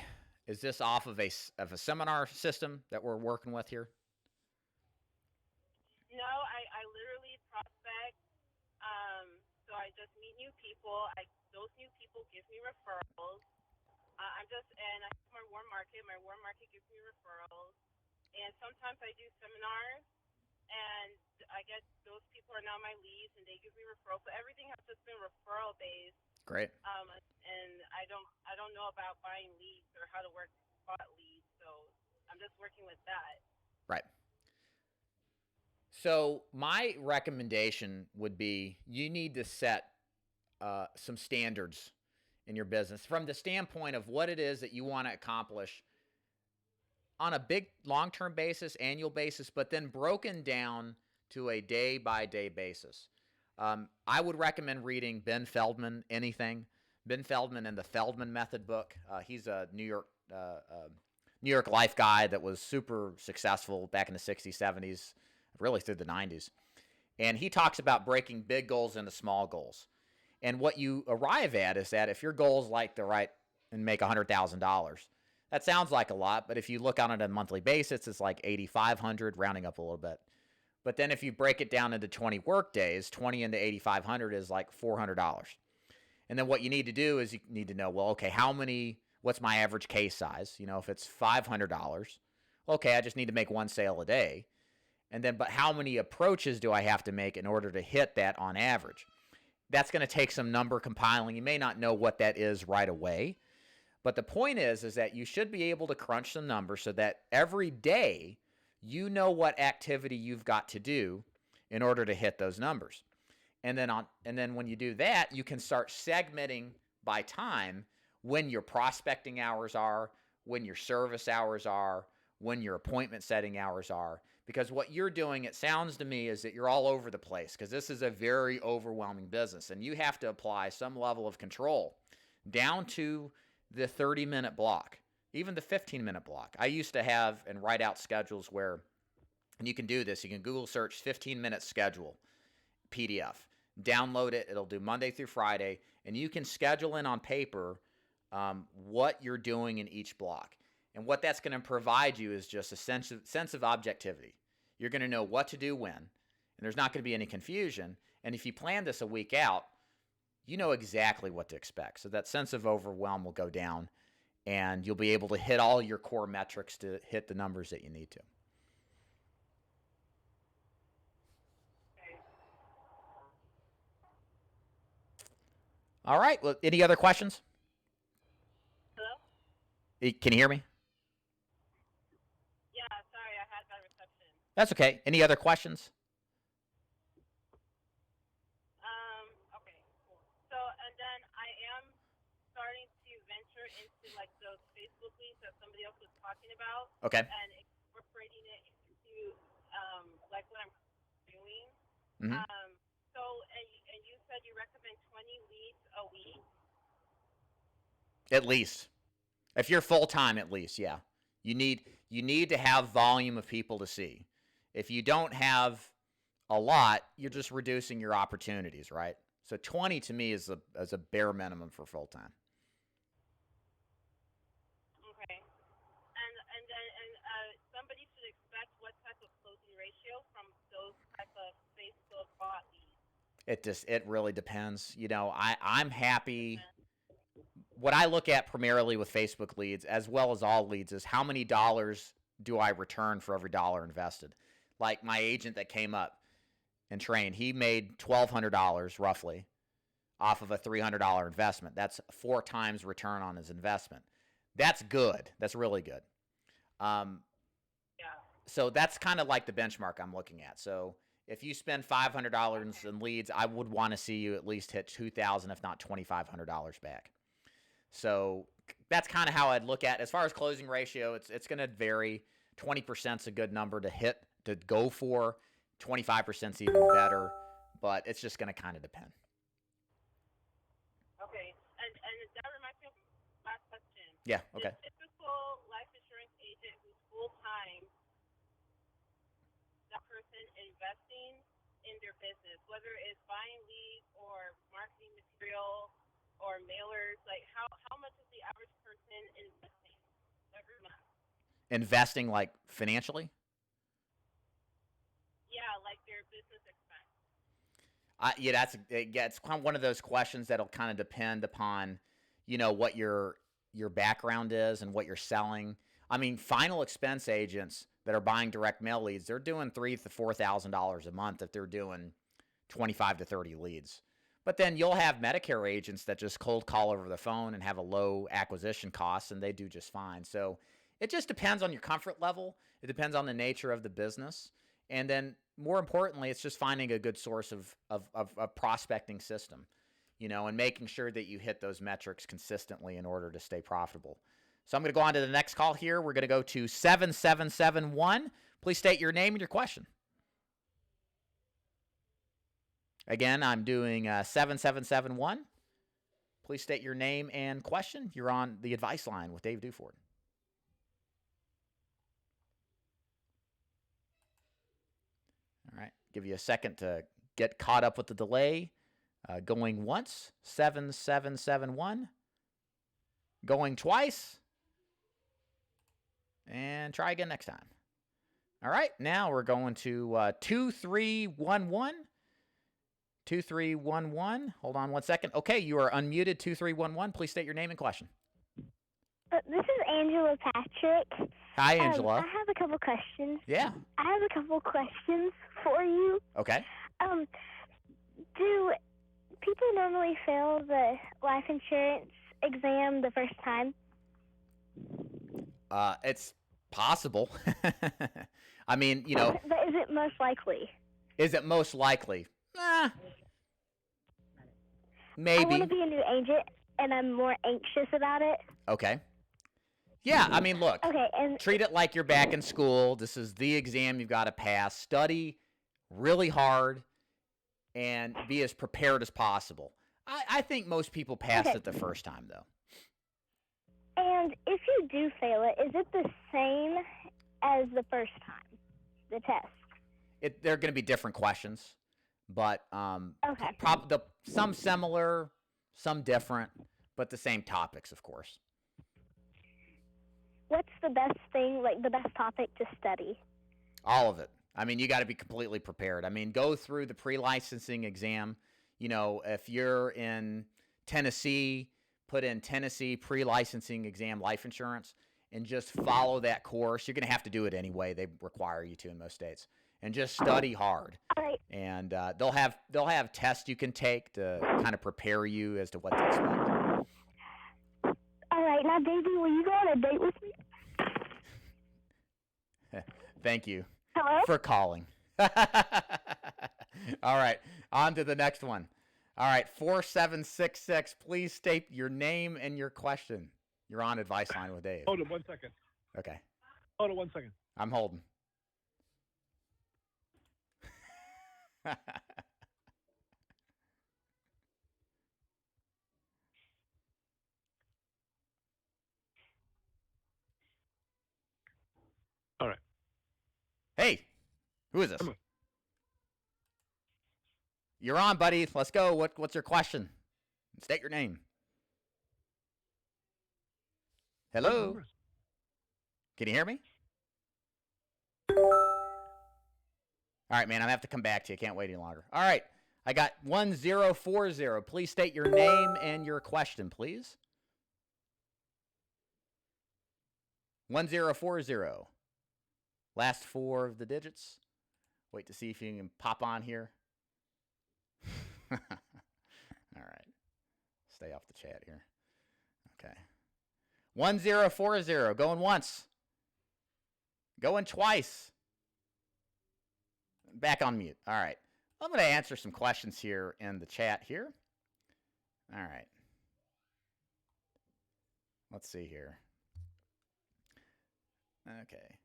Is this off of a seminar system that we're working with here? No, I literally prospect. So I just meet new people. Those new people give me referrals. I have my warm market. My warm market gives me referrals. And sometimes I do seminars, and I get those people are now my leads, and they give me referrals. So everything has just been referral based. Great. And I don't know about buying leads or how to work spot leads, so I'm just working with that. Right. So my recommendation would be you need to set some standards in your business from the standpoint of what it is that you want to accomplish on a big long-term basis, annual basis, but then broken down to a day-by-day basis. I would recommend reading Ben Feldman, anything. Ben Feldman and the Feldman Method book. He's a New York life guy that was super successful back in the 60s, 70s, really through the 90s. And he talks about breaking big goals into small goals. And what you arrive at is that if your goal is like to write and make $100,000, that sounds like a lot, but if you look on it on a monthly basis, it's like $8,500, rounding up a little bit. But then if you break it down into 20 work days, 20 into 8,500 is like $400. And then what you need to do is you need to know, well, okay, what's my average case size? You know, if it's $500, okay, I just need to make 1 sale a day. And then, but how many approaches do I have to make in order to hit that on average? That's going to take some number compiling. You may not know what that is right away. But the point is that you should be able to crunch some numbers so that every day you know what activity you've got to do in order to hit those numbers. And then when you do that, you can start segmenting by time when your prospecting hours are, when your service hours are, when your appointment setting hours are. Because what you're doing, it sounds to me, is that you're all over the place, because this is a very overwhelming business, and you have to apply some level of control down to the 30-minute block, even the 15-minute block. I used to have and write out schedules where, and you can do this, you can Google search 15-minute schedule PDF, download it, it'll do Monday through Friday, and you can schedule in on paper what you're doing in each block. And what that's going to provide you is just a sense of objectivity. You're going to know what to do when, and there's not going to be any confusion. And if you plan this a week out, you know exactly what to expect. So that sense of overwhelm will go down, and you'll be able to hit all your core metrics to hit the numbers that you need to. All right. Well, any other questions? Hello? Can you hear me? Yeah, sorry, I had bad reception. That's okay. Any other questions? Okay, cool. So, and then I am starting to venture into like those Facebook leads that somebody else was talking about. Okay. And incorporating it into like what I'm doing. Mm-hmm. So, and you said you recommend 20 leads a week? At least. If you're full-time, at least, yeah. You need to have volume of people to see. If you don't have a lot, you're just reducing your opportunities, right? So 20 to me is a bare minimum for full-time. Okay. And somebody should expect what type of closing ratio from those type of Facebook bot leads? It really depends. You know, I'm happy. What I look at primarily with Facebook leads, as well as all leads, is how many dollars do I return for every dollar invested. Like my agent that came up and trained, he made $1,200 roughly off of a $300 investment. That's 4 times return on his investment. That's good. That's really good. Yeah. So that's kind of like the benchmark I'm looking at. So if you spend $500 in leads, I would want to see you at least hit $2,000, if not $2,500 back. So that's kind of how I'd look at it. As far as closing ratio, it's going to vary. 20% is a good number to hit, to go for. 25% is even better, but it's just going to kind of depend. Okay, and that reminds me of my last question. Yeah, okay. The typical life insurance agent who's full-time, that person investing in their business, whether it's buying leads or marketing material or mailers, like how much is the average person investing every month? Investing like financially? Yeah, like their business expense. It's kind of one of those questions that'll kind of depend upon, you know, what your background is and what you're selling. I mean, final expense agents that are buying direct mail leads, they're doing $3,000 to $4,000 a month if they're doing 25 to 30 leads. But then you'll have Medicare agents that just cold call over the phone and have a low acquisition cost, and they do just fine. So it just depends on your comfort level. It depends on the nature of the business. And then more importantly, it's just finding a good source of prospecting system, you know, and making sure that you hit those metrics consistently in order to stay profitable. So I'm going to go on to the next call here. We're going to go to 7771. Please state your name and your question. Again, I'm doing 7771. Please state your name and question. You're on the advice line with Dave Duford. All right, give you a second to get caught up with the delay. Going once, 7771. Going twice. And try again next time. All right, now we're going to 2311. 2311. Hold on one second. Okay, you are unmuted. 2311. Please state your name and question. This is Angela Patrick. Hi, Angela. I have a couple questions. Yeah. I have a couple questions for you. Okay. Do people normally fail the life insurance exam the first time? It's possible. I mean, you know. But is it most likely? Is it most likely? Maybe. I want to be a new agent, and I'm more anxious about it. Okay. Yeah, I mean, look, Okay, and treat it like you're back in school. This is the exam you've got to pass. Study really hard and be as prepared as possible. I think most people pass it the first time, though. And if you do fail it, is it the same as the first time, the test? They're going to be different questions, but Okay. some similar, some different, but the same topics, of course. What's the best thing, like the best topic to study? All of it. I mean, you got to be completely prepared. I mean, go through the pre-licensing exam. You know, if you're in Tennessee, put in Tennessee pre-licensing exam life insurance and just follow that course. You're going to have to do it anyway. They require you to in most states. And just study hard. All right. And they'll have tests you can take to kind of prepare you as to what to expect. All right. Now, Davey, will you go on a date with me? Thank you. Hello? For calling. All right, on to the next one. All right, 4766, please state your name and your question. You're on Advice Line with Dave. Hold on 1 second. Okay. Hold on 1 second. I'm holding. All right. Hey, who is this? You're on, buddy. Let's go. What's your question? State your name. Hello? Can you hear me? All right, man. I'm going to have to come back to you. I can't wait any longer. All right. I got 1040. Please state your name and your question, please. 1040. Last four of the digits. Wait to see if you can pop on here. All right. Stay off the chat here. Okay. 1040. Going once. Going twice. Back on mute. All right. I'm going to answer some questions here in the chat here. All right. Let's see here. Okay.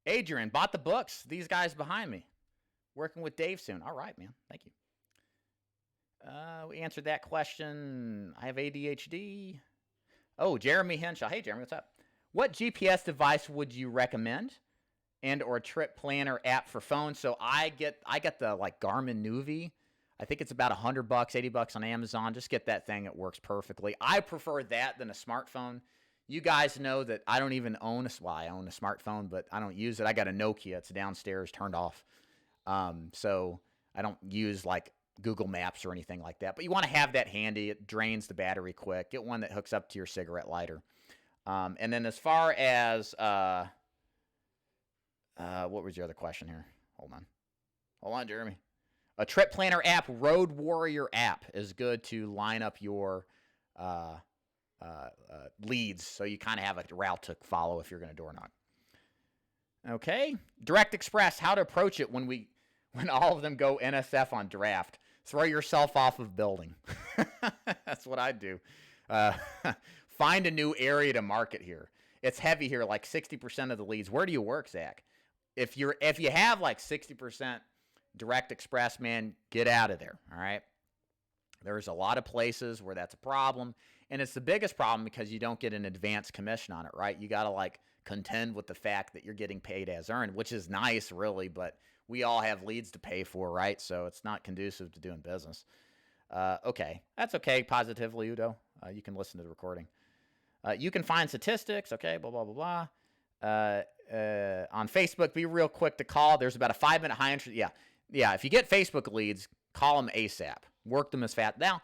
Adrian bought the books. These guys behind me. Working with Dave soon. All right, man. Thank you. We answered that question. I have ADHD. Oh, Jeremy Henshaw. Hey, Jeremy, what's up? What GPS device would you recommend, and or trip planner app for phone? So I get the like Garmin Nuvi. I think it's about $100, $80 on Amazon. Just get that thing. It works perfectly. I prefer that than a smartphone. You guys know that I don't even own I own a smartphone, but I don't use it. I got a Nokia. It's downstairs, turned off. So I don't use like Google Maps or anything like that. But you want to have that handy. It drains the battery quick. Get one that hooks up to your cigarette lighter. And then as far as what was your other question here? Hold on, Jeremy. A trip planner app, Road Warrior app, is good to line up your leads, so you kind of have a route to follow if you're going to door knock. Okay, Direct Express, how to approach it when all of them go NSF on draft. Throw yourself off of building. That's what I do. Find a new area to market here. It's heavy here, like 60% of the leads. Where do you work, Zach? If you have like 60% Direct Express, man, get out of there. All right. There's a lot of places where that's a problem, and it's the biggest problem because you don't get an advance commission on it, right? You got to like contend with the fact that you're getting paid as earned, which is nice, really, but we all have leads to pay for, right? So it's not conducive to doing business. Okay, that's okay. Positively, Udo. You can listen to the recording. You can find statistics. Okay, blah blah blah blah. On Facebook, be real quick to call. There's about a 5-minute high interest. Yeah. If you get Facebook leads, call them ASAP. Work them as fast. Now,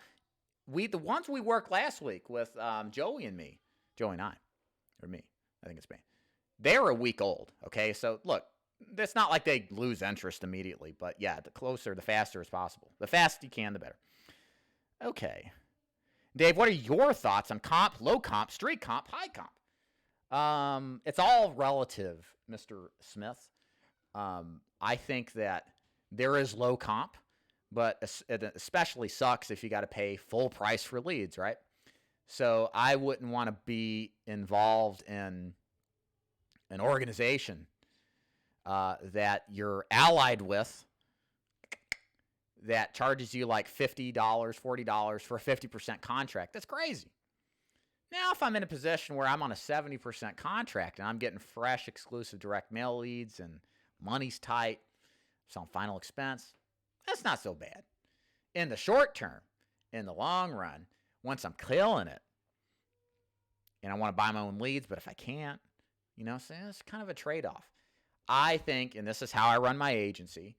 the ones we worked last week with Joey and I, or me, I think it's me. They're a week old. Okay, so look, it's not like they lose interest immediately, but yeah, the closer, the faster as possible. The faster you can, the better. Okay, Dave, what are your thoughts on comp, low comp, street comp, high comp? It's all relative, Mr. Smith. I think that there is low comp, but it especially sucks if you got to pay full price for leads, right? So I wouldn't want to be involved in an organization that you're allied with that charges you like $50, $40 for a 50% contract. That's crazy. Now, if I'm in a position where I'm on a 70% contract and I'm getting fresh, exclusive direct mail leads and money's tight, it's on final expense, that's not so bad. In the short term, in the long run, once I'm killing it, and I want to buy my own leads, but if I can't, so it's kind of a trade-off. I think, and this is how I run my agency,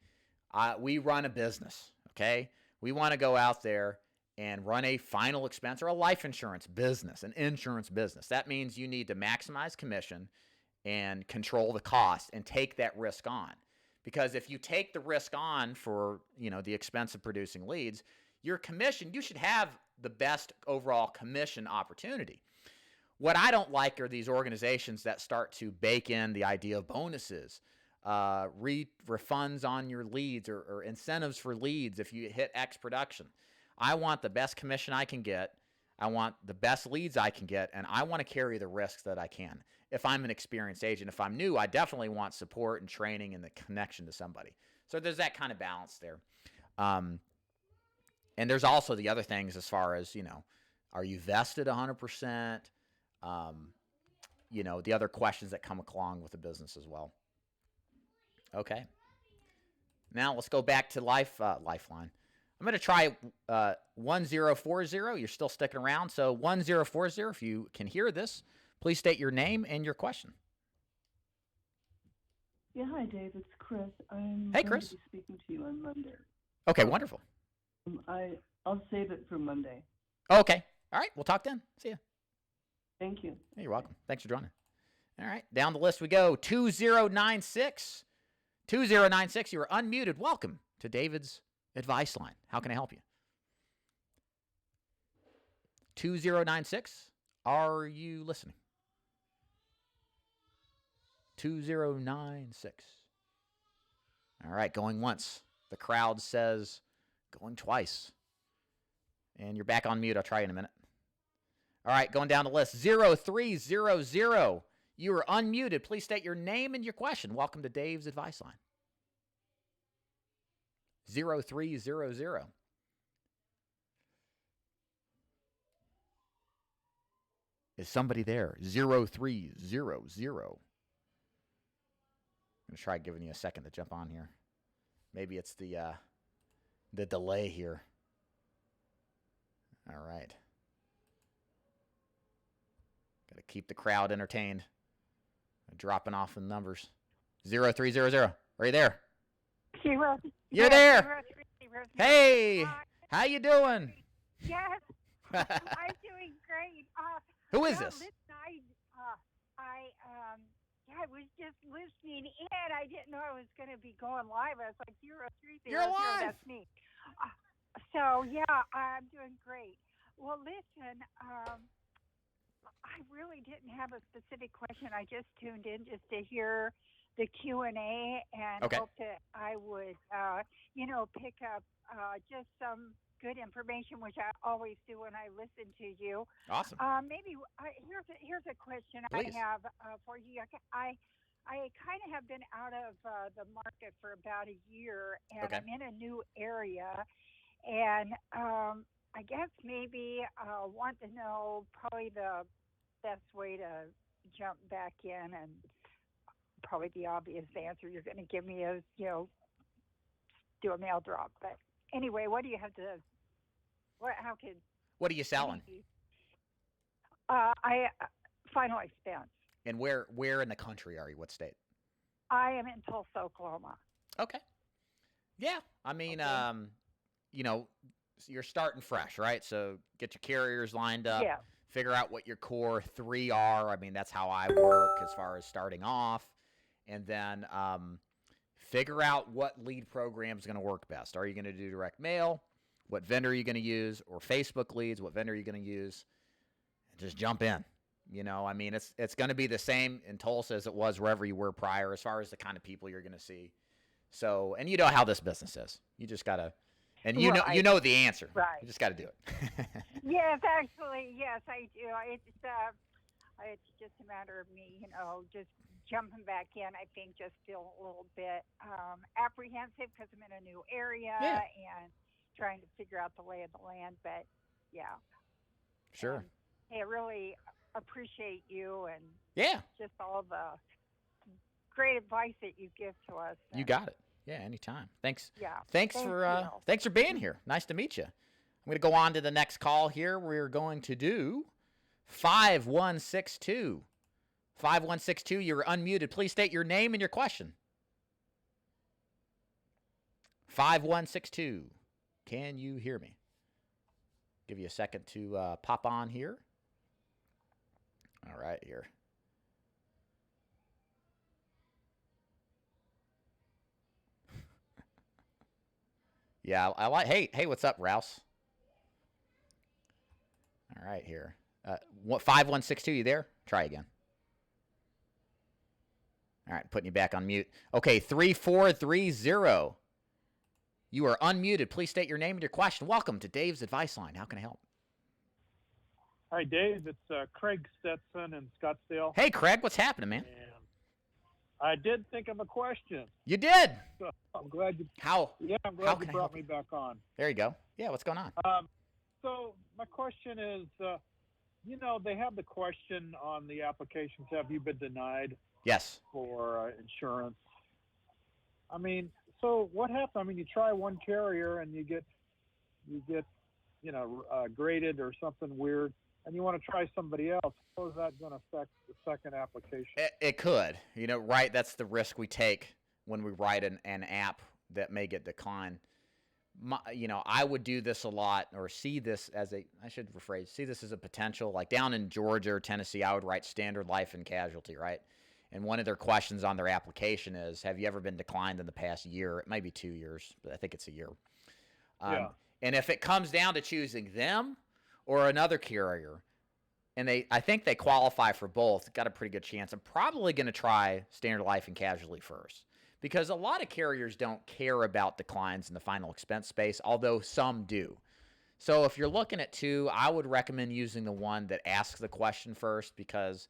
we run a business, okay? We want to go out there and run a final expense or a life insurance business, an insurance business. That means you need to maximize commission and control the cost and take that risk on. Because if you take the risk on for, the expense of producing leads, your commission, you should have the best overall commission opportunity. What I don't like are these organizations that start to bake in the idea of bonuses, refunds on your leads or incentives for leads if you hit X production. I want the best commission I can get. I want the best leads I can get, and I want to carry the risks that I can. If I'm an experienced agent, if I'm new, I definitely want support and training and the connection to somebody. So there's that kind of balance there. And there's also the other things as far as, are you vested 100%? The other questions that come along with the business as well. Okay. Now let's go back to Lifeline. I'm going to try 1040. You're still sticking around. So 1040, if you can hear this, please state your name and your question. Yeah, hi, Dave. It's Chris. I'm Hey, going Chris. to be speaking to you on Monday. Okay, wonderful. I'll save it for Monday. Okay. All right. We'll talk then. See ya. Thank you. Hey, you're welcome. Thanks for joining. All right. Down the list we go. 2096. 2096. You are unmuted. Welcome to David's Advice Line. How can I help you? 2096. Are you listening? 2096. All right, going once. The crowd says going twice. And you're back on mute. I'll try you in a minute. All right, going down the list. 0300. You are unmuted. Please state your name and your question. Welcome to Dave's Advice Line. 0300. Is somebody there? 0300. I'm going to try giving you a second to jump on here. Maybe it's the delay here. All right. Got to keep the crowd entertained. Dropping off the numbers. 0300. Are you there? You're there. Hey, how you doing? Yes, I'm doing great. Who is this? Listen, I was just listening in. I didn't know I was going to be going live. I was like, 0300. You're live. That's me. So, yeah, I'm doing great. Well, listen, I really didn't have a specific question. I just tuned in just to hear the Q&A and hoped that I would, pick up just some good information, which I always do when I listen to you. Awesome. Here's a question Please. I have for you. I kind of have been out of the market for about a year, and I'm in a new area, and I guess maybe want to know probably the best way to jump back in, and probably the obvious answer you're going to give me is, do a mail drop. But anyway, what do you have to? What are you selling? I final expense. And where in the country are you? What state? I am in Tulsa, Oklahoma. Okay. Yeah, I mean, you're starting fresh, right? So get your carriers lined up. Yeah. Figure out what your core 3 are. I mean, that's how I work as far as starting off. And then figure out what lead program is going to work best. Are you going to do direct mail? What vendor are you going to use? Or Facebook leads? What vendor are you going to use? And just jump in. I mean, it's going to be the same in Tulsa as it was wherever you were prior as far as the kind of people you're going to see. So, and you know how this business is. You just got to, and you know the answer. Right. You just got to do it. Yes, actually, yes, I do. It's just a matter of me, just jumping back in. I think just feel a little bit apprehensive because I'm in a new area and trying to figure out the lay of the land. But yeah, Sure. hey, I really appreciate you and just all the great advice that you give to us. You got it. Yeah, anytime. Thanks. Yeah. Thanks for being here. Nice to meet you. I'm going to go on to the next call here. We're going to do 5162. 5162, you're unmuted. Please state your name and your question. 5162. Can you hear me? Give you a second to pop on here. All right, here. Yeah, I like. Hey, what's up, Rouse? All right, here. 5162, you there? Try again. All right, putting you back on mute. Okay, 3430. You are unmuted. Please state your name and your question. Welcome to Dave's Advice Line. How can I help? Hi, Dave. It's Craig Stetson in Scottsdale. Hey, Craig. What's happening, man? And I did think of a question. You did? So I'm glad you. How? Yeah, I'm glad you brought me back on. There you go. Yeah, what's going on? So my question is, they have the question on the applications, have you been denied? Yes. For insurance. I mean, so what happens? I mean, you try one carrier and you get graded or something weird, and you want to try somebody else. How is that going to affect the second application? It could. Right? That's the risk we take when we write an app that may get declined. I would do this a lot, or see this as see this as a potential. Like down in Georgia or Tennessee, I would write standard life and casualty, right? And one of their questions on their application is, have you ever been declined in the past year? It might be 2 years, but I think it's a year. And if it comes down to choosing them or another carrier, and I think they qualify for both, got a pretty good chance. I'm probably going to try standard life and casualty first, because a lot of carriers don't care about declines in the final expense space, although some do. So if you're looking at two, I would recommend using the one that asks the question first, because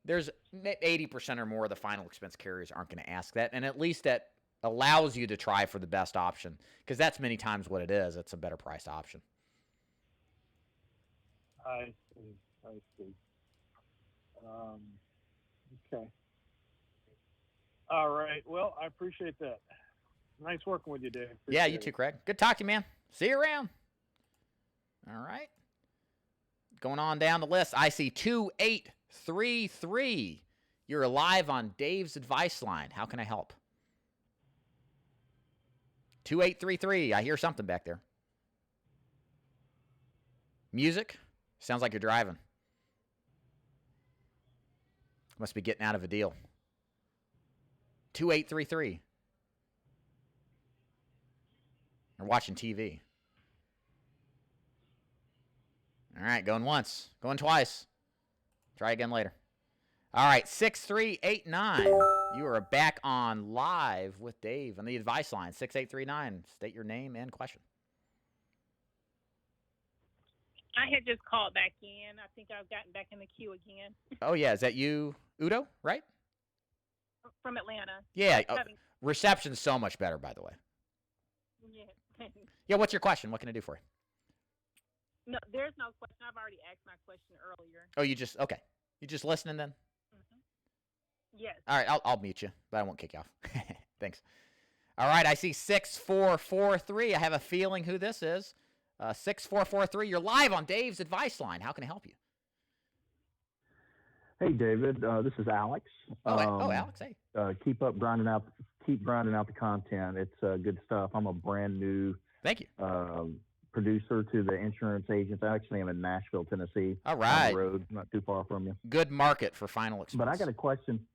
there's 80% or more of the final expense carriers aren't going to ask that, and at least that allows you to try for the best option, because that's many times what it is. It's a better priced option. I see. Okay. All right. Well, I appreciate that. Nice working with you, Dave. Yeah, you too, Craig. Good talk to you, man. See you around. All right. Going on down the list, I see 2833. You're live on Dave's Advice Line. How can I help? 2833. I hear something back there. Music? Sounds like you're driving. Must be getting out of a deal. 2833. Or watching TV. All right, going once, going twice. Try again later. All right, 6389. You are back on live with Dave on the Advice Line. 6839. State your name and question. I had just called back in. I think I've gotten back in the queue again. Oh, yeah. Is that you, Udo, right? From Atlanta. Yeah. Reception's so much better, by the way. Yeah. Yeah, what's your question? What can I do for you? No, there's no question. I've already asked my question earlier. Oh, you just listening then? Mm-hmm. Yes. All right, I'll mute you, but I won't kick you off. Thanks. All right, I see 6443. I have a feeling who this is. 6443, you're live on Dave's Advice Line. How can I help you? Hey, David. This is Alex. Alex, hey. Keep grinding out the content. It's good stuff. I'm a brand new Thank you. Producer to the insurance agents. I actually am in Nashville, Tennessee. All right. On the road, not too far from you. Good market for final expense. But I got a question.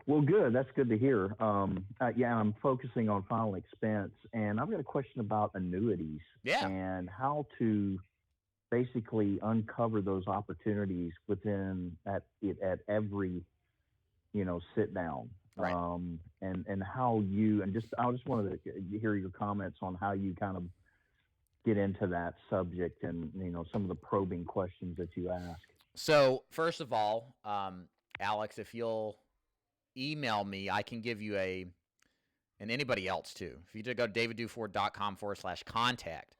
Well, good. That's good to hear. I'm focusing on final expense, and I've got a question about annuities. Yeah. And how to basically uncover those opportunities at every, sit down. Right. And how I just wanted to hear your comments on how you kind of get into that subject and some of the probing questions that you ask. So first of all, Alex, if you'll email me, I can give you and anybody else too. If you just go to davidduford.com/contact,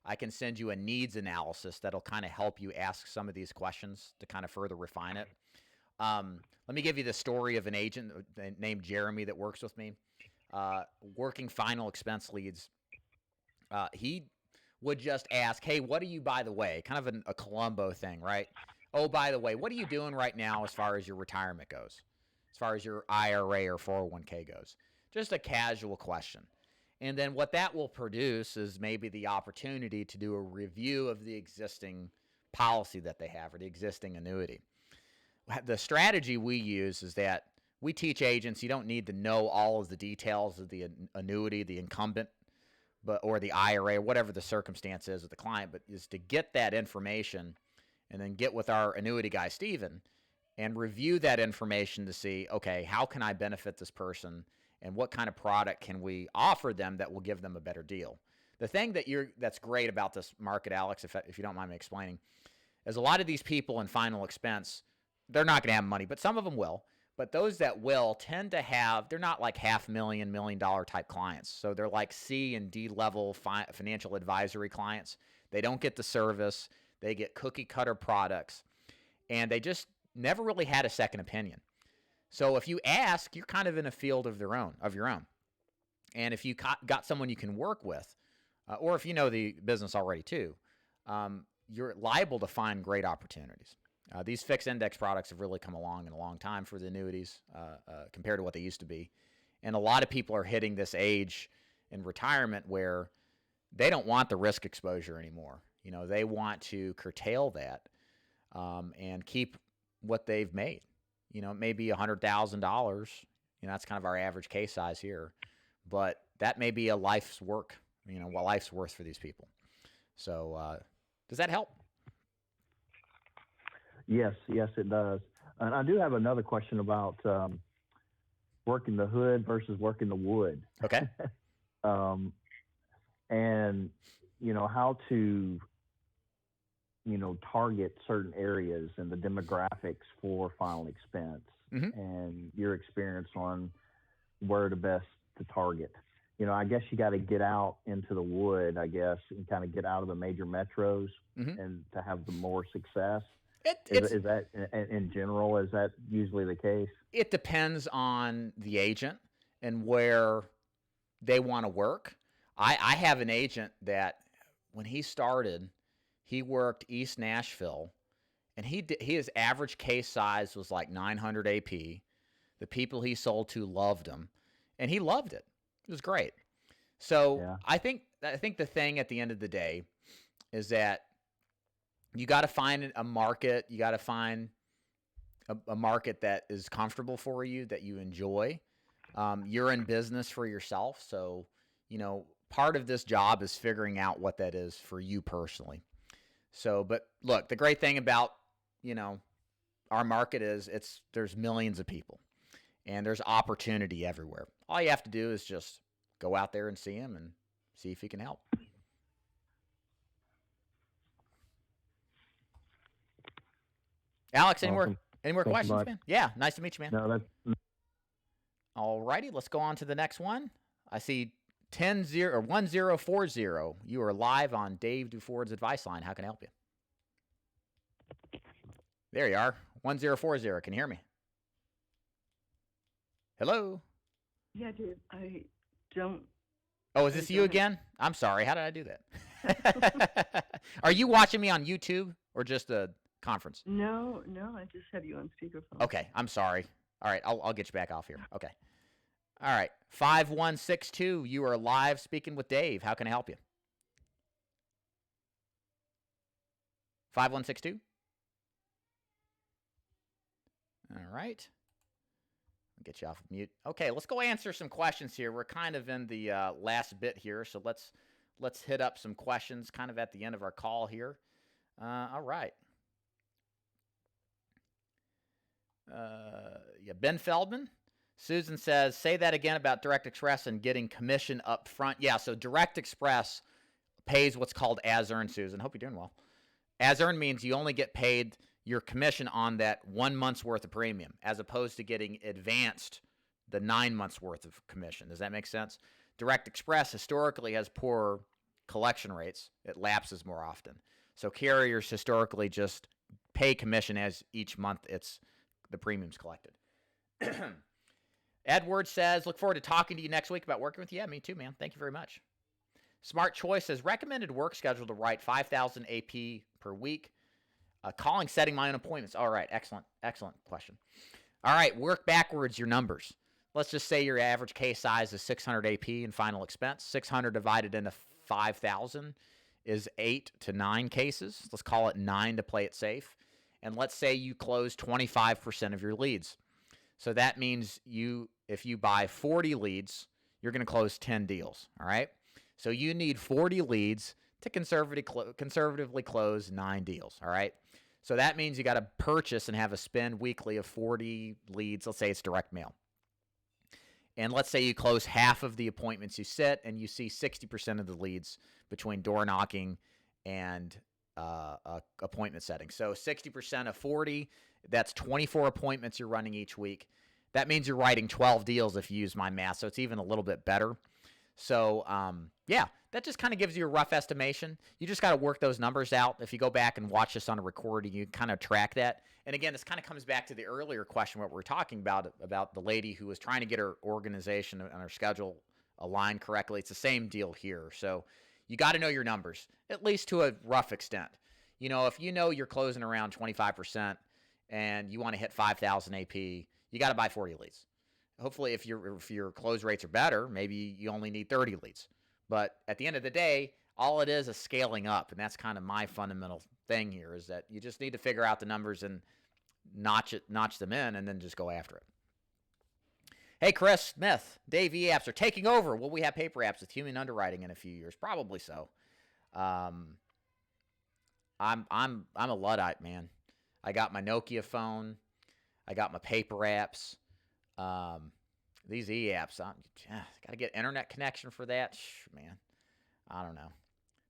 I can send you a needs analysis that'll kind of help you ask some of these questions to kind of further refine it. Let me give you the story of an agent named Jeremy that works with me, working final expense leads. He would just ask, hey, what are you, by the way, kind of a Columbo thing, right? Oh, by the way, what are you doing right now as far as your retirement goes, as far as your IRA or 401k goes? Just a casual question. And then what that will produce is maybe the opportunity to do a review of the existing policy that they have or the existing annuity. The strategy we use is that we teach agents you don't need to know all of the details of the annuity, the incumbent, or the IRA, or whatever the circumstance is with the client, but is to get that information and then get with our annuity guy, Steven, and review that information to see, okay, how can I benefit this person and what kind of product can we offer them that will give them a better deal? The thing that's great about this market, Alex, if you don't mind me explaining, is a lot of these people in final expense, they're not going to have money, but some of them will. But those that will tend to have, they're not like $500,000, $1 million type clients. So they're like C and D level financial advisory clients. They don't get the service. They get cookie cutter products. And they just never really had a second opinion. So if you ask, you're kind of in a field of your own. And if you got someone you can work with, or if you know the business already too, you're liable to find great opportunities. These fixed index products have really come along in a long time for the annuities compared to what they used to be. And a lot of people are hitting this age in retirement where they don't want the risk exposure anymore. They want to curtail that and keep what they've made. It may be $100,000. That's kind of our average case size here. But that may be a life's work, what life's worth for these people. So does that help? Yes, it does. And I do have another question about working the hood versus working the wood. Okay. And, how to, target certain areas and the demographics for final expense and your experience on where to best to target. I guess you got to get out into the wood, and kind of get out of the major metros and to have the more success. Is that in general, is that usually the case? It depends on the agent and where they want to work. I have an agent that when he started, he worked East Nashville, and his average case size was like 900 AP. The people he sold to loved him, and he loved it. It was great. So yeah. I think the thing at the end of the day is that you got to find a market. You got to find a market that is comfortable for you, that you enjoy. You're in business for yourself. So, part of this job is figuring out what that is for you personally. So, but look, the great thing about, our market is there's millions of people and there's opportunity everywhere. All you have to do is just go out there and see them and see if you can help. Alex, any more questions, man? Yeah, nice to meet you, man. No, that's... All righty, let's go on to the next one. I see 1040. You are live on Dave Duford's advice line. How can I help you? There you are. 1040. Can you hear me? Hello? Yeah, dude. I don't. Oh, is this you again? I'm sorry. How did I do that? Are you watching me on YouTube or just a conference? No, I just have you on speakerphone. Okay, I'm sorry. All right, I'll get you back off here. Okay. All right, 5162, you are live speaking with Dave. How can I help you? 5162? All right. I'll get you off of mute. Okay, let's go answer some questions here. We're kind of in the last bit here, so let's hit up some questions kind of at the end of our call here. All right. Ben Feldman. Susan says, say that again about Direct Express and getting commission up front. Yeah, so Direct Express, pays what's called as earned, Susan. Hope you're doing well. As earned means you only get paid your commission on that 1 month's worth of premium, as opposed to getting advanced the 9 months worth of commission. Does that make sense? Direct Express historically has poor collection rates. It lapses more often. So carriers historically just pay commission as each month the premium's collected. Edward says, look forward to talking to you next week about working with you. Yeah, me too, man. Thank you very much. Smart Choice says, recommended work schedule to write 5,000 AP per week. Calling, setting my own appointments. All right, excellent question. All right, work backwards your numbers. Let's just say your average case size is 600 AP in final expense. 600 divided into 5,000 is 8 to 9 cases. Let's call it 9 to play it safe. And let's say you close 25% of your leads. So that means if you buy 40 leads, you're going to close 10 deals, all right? So you need 40 leads to conservatively close 9 deals, all right? So that means you got to purchase and have a spend weekly of 40 leads. Let's say it's direct mail. And let's say you close half of the appointments you set, and you see 60% of the leads between door knocking and appointment setting. So 60% of 40, that's 24 appointments you're running each week. That means you're writing 12 deals if you use my math, so it's even a little bit better. So, yeah, that just kind of gives you a rough estimation. You just got to work those numbers out. If you go back and watch this on a recording, you kind of track that. And again, this kind of comes back to the earlier question, what we were talking about the lady who was trying to get her organization and her schedule aligned correctly. It's the same deal here. So you got to know your numbers, at least to a rough extent. You know, if you know you're closing around 25% and you want to hit 5,000 AP, you got to buy 40 leads. Hopefully, if your close rates are better, maybe you only need 30 leads. But at the end of the day, all it is scaling up, and that's kind of my fundamental thing here, is that you just need to figure out the numbers and notch them in, and then just go after it. Hey, Chris Smith, Dave E-apps are taking over. Will we have paper apps with human underwriting in a few years? Probably so. I'm a Luddite, man. I got my Nokia phone. I got my paper apps. These e-apps, got to get internet connection for that. Man, I don't know.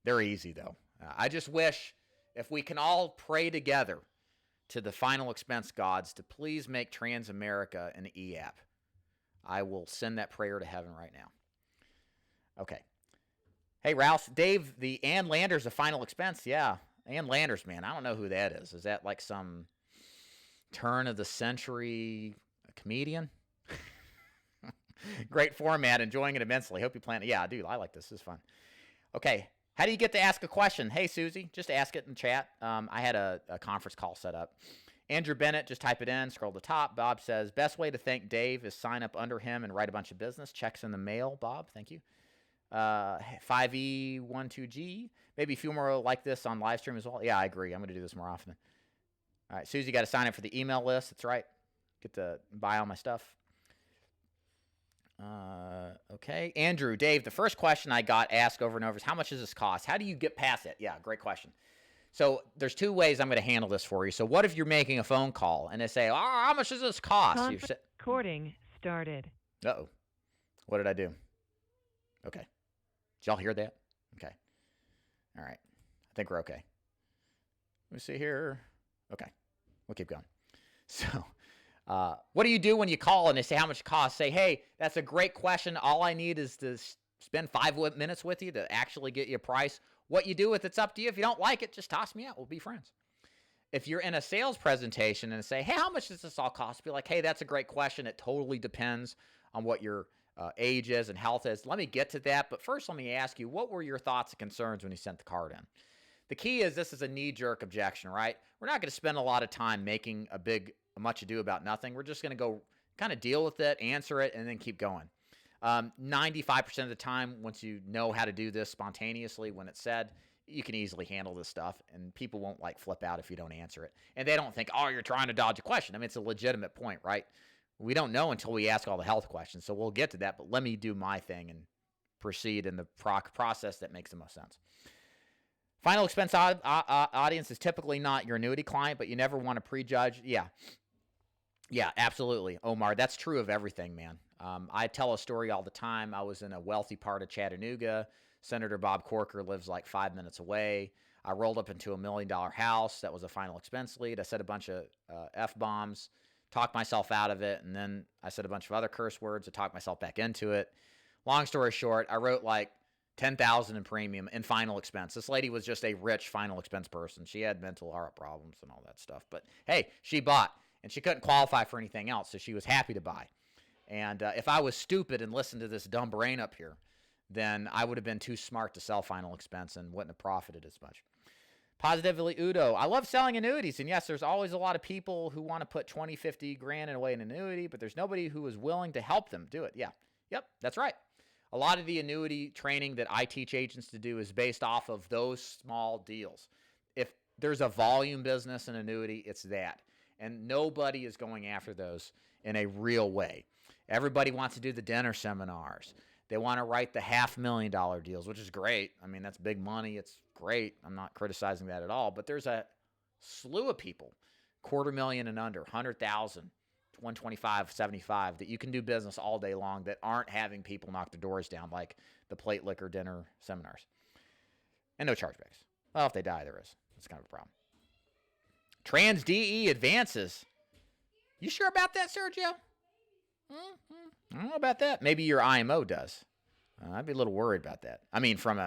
They're easy, though. I just wish if we can all pray together to the final expense gods to please make Transamerica an e-app. I will send that prayer to heaven right now. Okay. Hey, Ralph, Dave, the Ann Landers of final expense. Yeah, Ann Landers, man. I don't know who that is. Is that like some turn of the century comedian? Great format, enjoying it immensely. Hope you plan it. Yeah, dude, I like this. This is fun. Okay, how do you get to ask a question? Hey, Susie, just ask it in chat. I had a conference call set up. Andrew Bennett, just type it in, scroll to the top. Bob says, best way to thank Dave is sign up under him and write a bunch of business. Checks in the mail, Bob, thank you. 5E12G, maybe a few more like this on live stream as well. Yeah, I agree. I'm going to do this more often. All right, Susie, got to sign up for the email list. That's right. Get to buy all my stuff. Okay. Andrew, Dave, the first question I got asked over and over is, how much does this cost? How do you get past it? Yeah, great question. So there's two ways I'm going to handle this for you. So what if you're making a phone call and they say, how much does this cost? Recording started. Uh-oh. What did I do? Okay. Did y'all hear that? Okay. All right. I think we're okay. Let me see here. Okay. We'll keep going. So what do you do when you call and they say how much it costs? Say, hey, that's a great question. All I need is to spend 5 minutes with you to actually get you a price. What you do with it's up to you. If you don't like it, just toss me out. We'll be friends. If you're in a sales presentation and say, hey, how much does this all cost? Be like, hey, that's a great question. It totally depends on what your age is and health is. Let me get to that. But first, let me ask you, what were your thoughts and concerns when you sent the card in? The key is this is a knee-jerk objection, right? We're not going to spend a lot of time making much ado about nothing. We're just going to go kind of deal with it, answer it, and then keep going. 95% of the time, once you know how to do this spontaneously when it's said, you can easily handle this stuff, and people won't flip out if you don't answer it. And they don't think, oh, you're trying to dodge a question. I mean, it's a legitimate point, right? We don't know until we ask all the health questions, so we'll get to that, but let me do my thing and proceed in the process that makes the most sense. Final expense audience is typically not your annuity client, but you never want to prejudge. Yeah, absolutely, Omar. That's true of everything, man. I tell a story all the time. I was in a wealthy part of Chattanooga. Senator Bob Corker lives like 5 minutes away. I rolled up into $1 million house. That was a final expense lead. I said a bunch of F-bombs, talked myself out of it, and then I said a bunch of other curse words to talk myself back into it. Long story short, I wrote like $10,000 in premium in final expense. This lady was just a rich final expense person. She had mental health problems and all that stuff. But hey, she bought, and she couldn't qualify for anything else, so she was happy to buy. And if I was stupid and listened to this dumb brain up here, then I would have been too smart to sell final expense and wouldn't have profited as much. Positively Udo, I love selling annuities. And yes, there's always a lot of people who want to put 20, 50 grand away in an annuity, but there's nobody who is willing to help them do it. Yeah. Yep, that's right. A lot of the annuity training that I teach agents to do is based off of those small deals. If there's a volume business in annuity, it's that. And nobody is going after those in a real way. Everybody wants to do the dinner seminars. They want to write the $500,000 deals, which is great. I mean, that's big money. It's great. I'm not criticizing that at all. But there's a slew of people, $250,000 and under, 100,000, 125, 75, that you can do business all day long that aren't having people knock the doors down like the plate liquor dinner seminars. And no chargebacks. Well, if they die, there is. That's kind of a problem. Trans DE advances. You sure about that, Sergio? I don't know about that. Maybe your IMO does. I'd be a little worried about that. I mean, from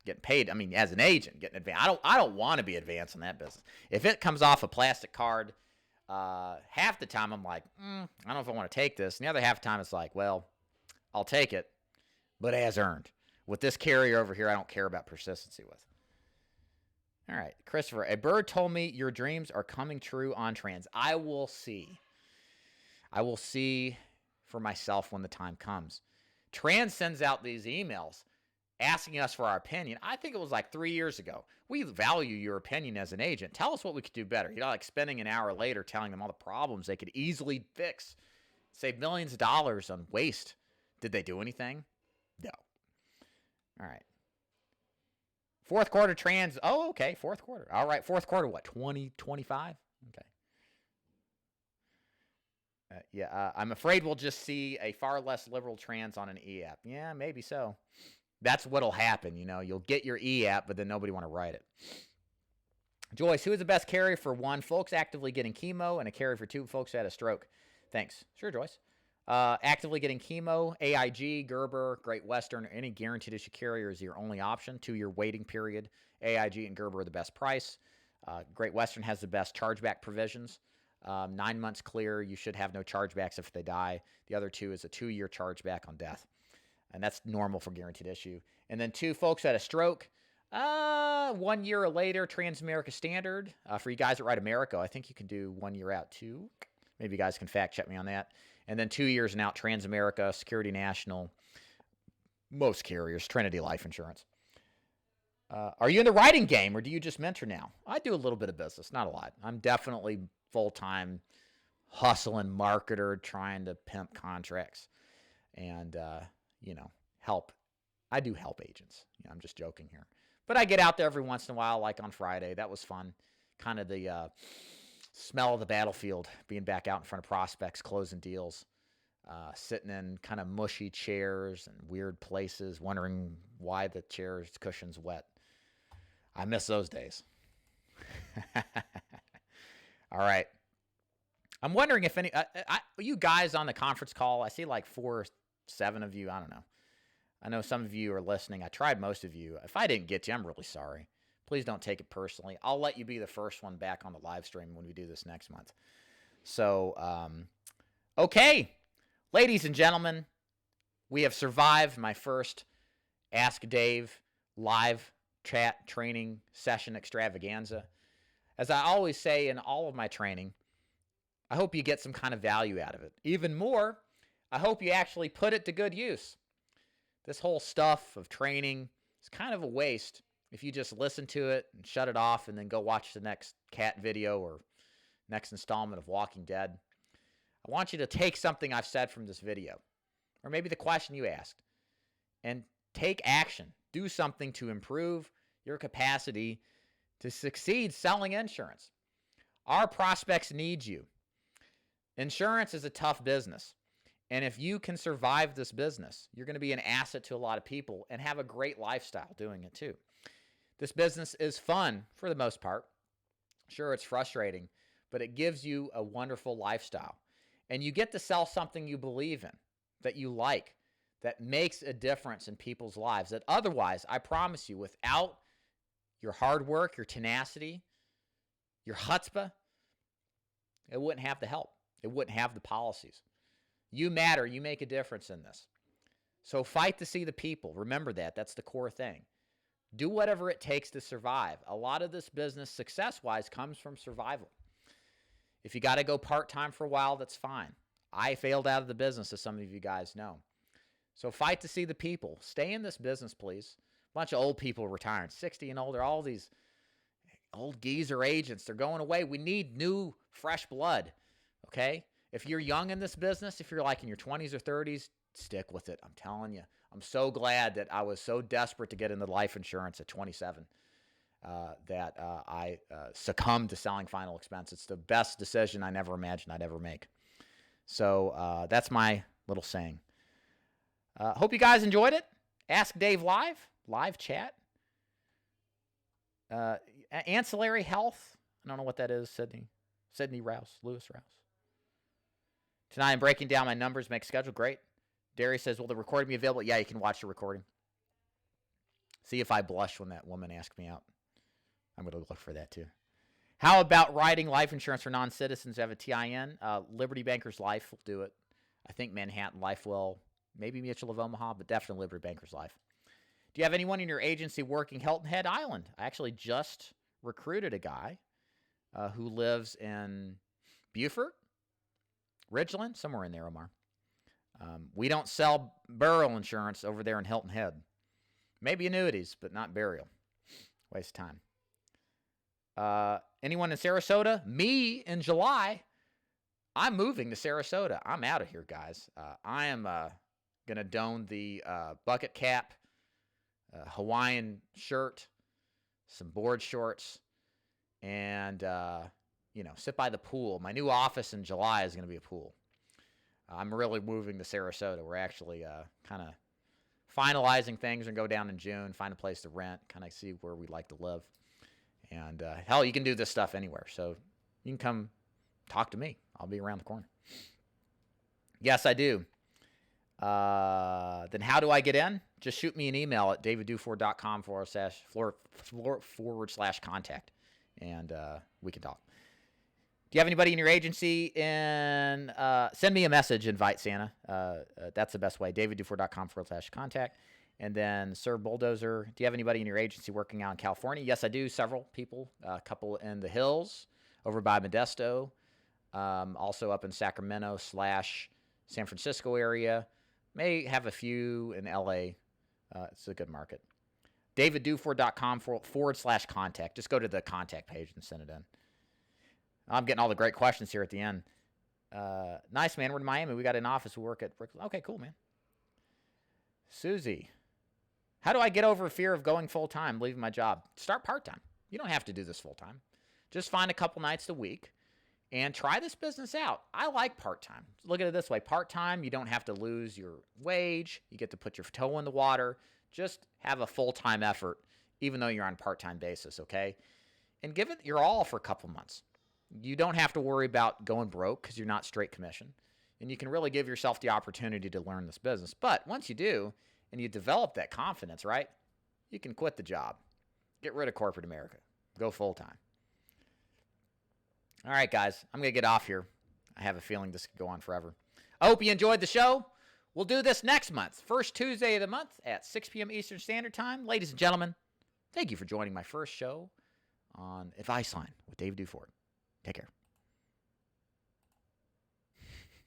getting paid. I mean, as an agent, getting advanced. I don't want to be advanced in that business. If it comes off a plastic card, half the time I'm like, I don't know if I want to take this. And the other half the time it's like, well, I'll take it, but as earned. With this carrier over here, I don't care about persistency with. All right, Christopher. A bird told me your dreams are coming true on trans. I will see. I will see for myself when the time comes. Trans sends out these emails asking us for our opinion. I think it was like 3 years ago. We value your opinion as an agent. Tell us what we could do better. You know, like spending an hour later telling them all the problems they could easily fix. Save millions of dollars on waste. Did they do anything? No. All right. Fourth quarter trans. Oh, okay. Fourth quarter. All right. Fourth quarter, what? 2025? Okay. I'm afraid we'll just see a far less liberal trans on an e-app. Yeah, maybe so. That's what'll happen. You know, you'll get your e-app, but then nobody want to write it. Joyce, who is the best carrier for 1, folks actively getting chemo, and a carrier for 2, folks who had a stroke? Thanks. Sure, Joyce. Actively getting chemo, AIG, Gerber, Great Western, or any guaranteed issue carrier is your only option. 2-year waiting period. AIG and Gerber are the best price. Great Western has the best chargeback provisions. 9 months clear, you should have no chargebacks if they die. The other 2 is a 2-year chargeback on death. And that's normal for guaranteed issue. And then 2, folks had a stroke. 1 year or later, Transamerica Standard. For you guys that write America, I think you can do 1 year out too. Maybe you guys can fact check me on that. And then 2 years and out, Transamerica, Security National, most carriers, Trinity Life Insurance. Are you in the writing game, or do you just mentor now? I do a little bit of business, not a lot. I'm definitely full-time hustling marketer, trying to pimp contracts and, help. I do help agents. I'm just joking here. But I get out there every once in a while, like on Friday. That was fun. Kind of the smell of the battlefield, being back out in front of prospects, closing deals, sitting in kind of mushy chairs and weird places, wondering why the chair's cushion's wet. I miss those days. All right. I'm wondering if any, you guys on the conference call, I see like 4 or 7 of you. I don't know. I know some of you are listening. I tried most of you. If I didn't get you, I'm really sorry. Please don't take it personally. I'll let you be the first one back on the live stream when we do this next month. So, okay. Ladies and gentlemen, we have survived my first Ask Dave live chat training session extravaganza. As I always say in all of my training, I hope you get some kind of value out of it. Even more, I hope you actually put it to good use. This whole stuff of training is kind of a waste if you just listen to it and shut it off and then go watch the next cat video or next installment of Walking Dead. I want you to take something I've said from this video, or maybe the question you asked, and take action. Do something to improve your capacity to succeed selling insurance. Our prospects need you. Insurance is a tough business. And if you can survive this business, you're going to be an asset to a lot of people and have a great lifestyle doing it too. This business is fun for the most part. Sure, it's frustrating, but it gives you a wonderful lifestyle. And you get to sell something you believe in, that you like, that makes a difference in people's lives, that otherwise, I promise you, without your hard work, your tenacity, your chutzpah, it wouldn't have the help. It wouldn't have the policies. You matter. You make a difference in this. So fight to see the people. Remember that. That's the core thing. Do whatever it takes to survive. A lot of this business, success-wise, comes from survival. If you got to go part-time for a while, that's fine. I failed out of the business, as some of you guys know. So fight to see the people. Stay in this business, please. A bunch of old people retiring, 60 and older, all these old geezer agents, they're going away. We need new, fresh blood, okay? If you're young in this business, if you're like in your 20s or 30s, stick with it. I'm telling you. I'm so glad that I was so desperate to get into life insurance at 27 that I succumbed to selling final expense. It's the best decision I never imagined I'd ever make. So that's my little saying. Hope you guys enjoyed it. Ask Dave live chat. Ancillary health. I don't know what that is, Sydney Rouse, Lewis Rouse. Tonight I'm breaking down my numbers, make schedule. Great. Darius says, will the recording be available? Yeah, you can watch the recording. See if I blush when that woman asked me out. I'm going to look for that too. How about writing life insurance for non-citizens who have a TIN? Liberty Bankers Life will do it. I think Manhattan Life will. Maybe Mutual of Omaha, but definitely Liberty Bankers Life. Do you have anyone in your agency working Hilton Head Island? I actually just recruited a guy who lives in Buford, Ridgeland, somewhere in there, Omar. We don't sell burial insurance over there in Hilton Head. Maybe annuities, but not burial. Waste of time. Anyone in Sarasota? Me in July. I'm moving to Sarasota. I'm out of here, guys. I am going to don the bucket cap, Hawaiian shirt, some board shorts, and, sit by the pool. My new office in July is going to be a pool. I'm really moving to Sarasota. We're actually kind of finalizing things and go down in June, find a place to rent, kind of see where we'd like to live. And hell, you can do this stuff anywhere. So you can come talk to me. I'll be around the corner. Yes, I do. Then how do I get in? Just shoot me an email at davidduford.com/contact, and we can talk. Do you have anybody in your agency? Send me a message, invite Santa. That's the best way. davidduford.com/contact. And then Sir Bulldozer, do you have anybody in your agency working out in California? Yes, I do. Several people. A couple in the hills over by Modesto. Also up in Sacramento / San Francisco area. May have a few in LA. It's a good market. davidduford.com/contact. Just go to the contact page and send it in. I'm getting all the great questions here at the end. Nice, man. We're in Miami. We got an office. We work at Brick. Okay, cool, man. Susie, how do I get over fear of going full-time, leaving my job? Start part-time. You don't have to do this full-time. Just find a couple nights a week and try this business out. I like part-time. Look at it this way. Part-time, you don't have to lose your wage. You get to put your toe in the water. Just have a full-time effort, even though you're on a part-time basis, okay? And give it your all for a couple months. You don't have to worry about going broke because you're not straight commission. And you can really give yourself the opportunity to learn this business. But once you do, and you develop that confidence, right, you can quit the job. Get rid of corporate America. Go full-time. All right, guys, I'm going to get off here. I have a feeling this could go on forever. I hope you enjoyed the show. We'll do this next month, first Tuesday of the month at 6 p.m. Eastern Standard Time. Ladies and gentlemen, thank you for joining my first show on Advice Line with Dave Duford. Take care.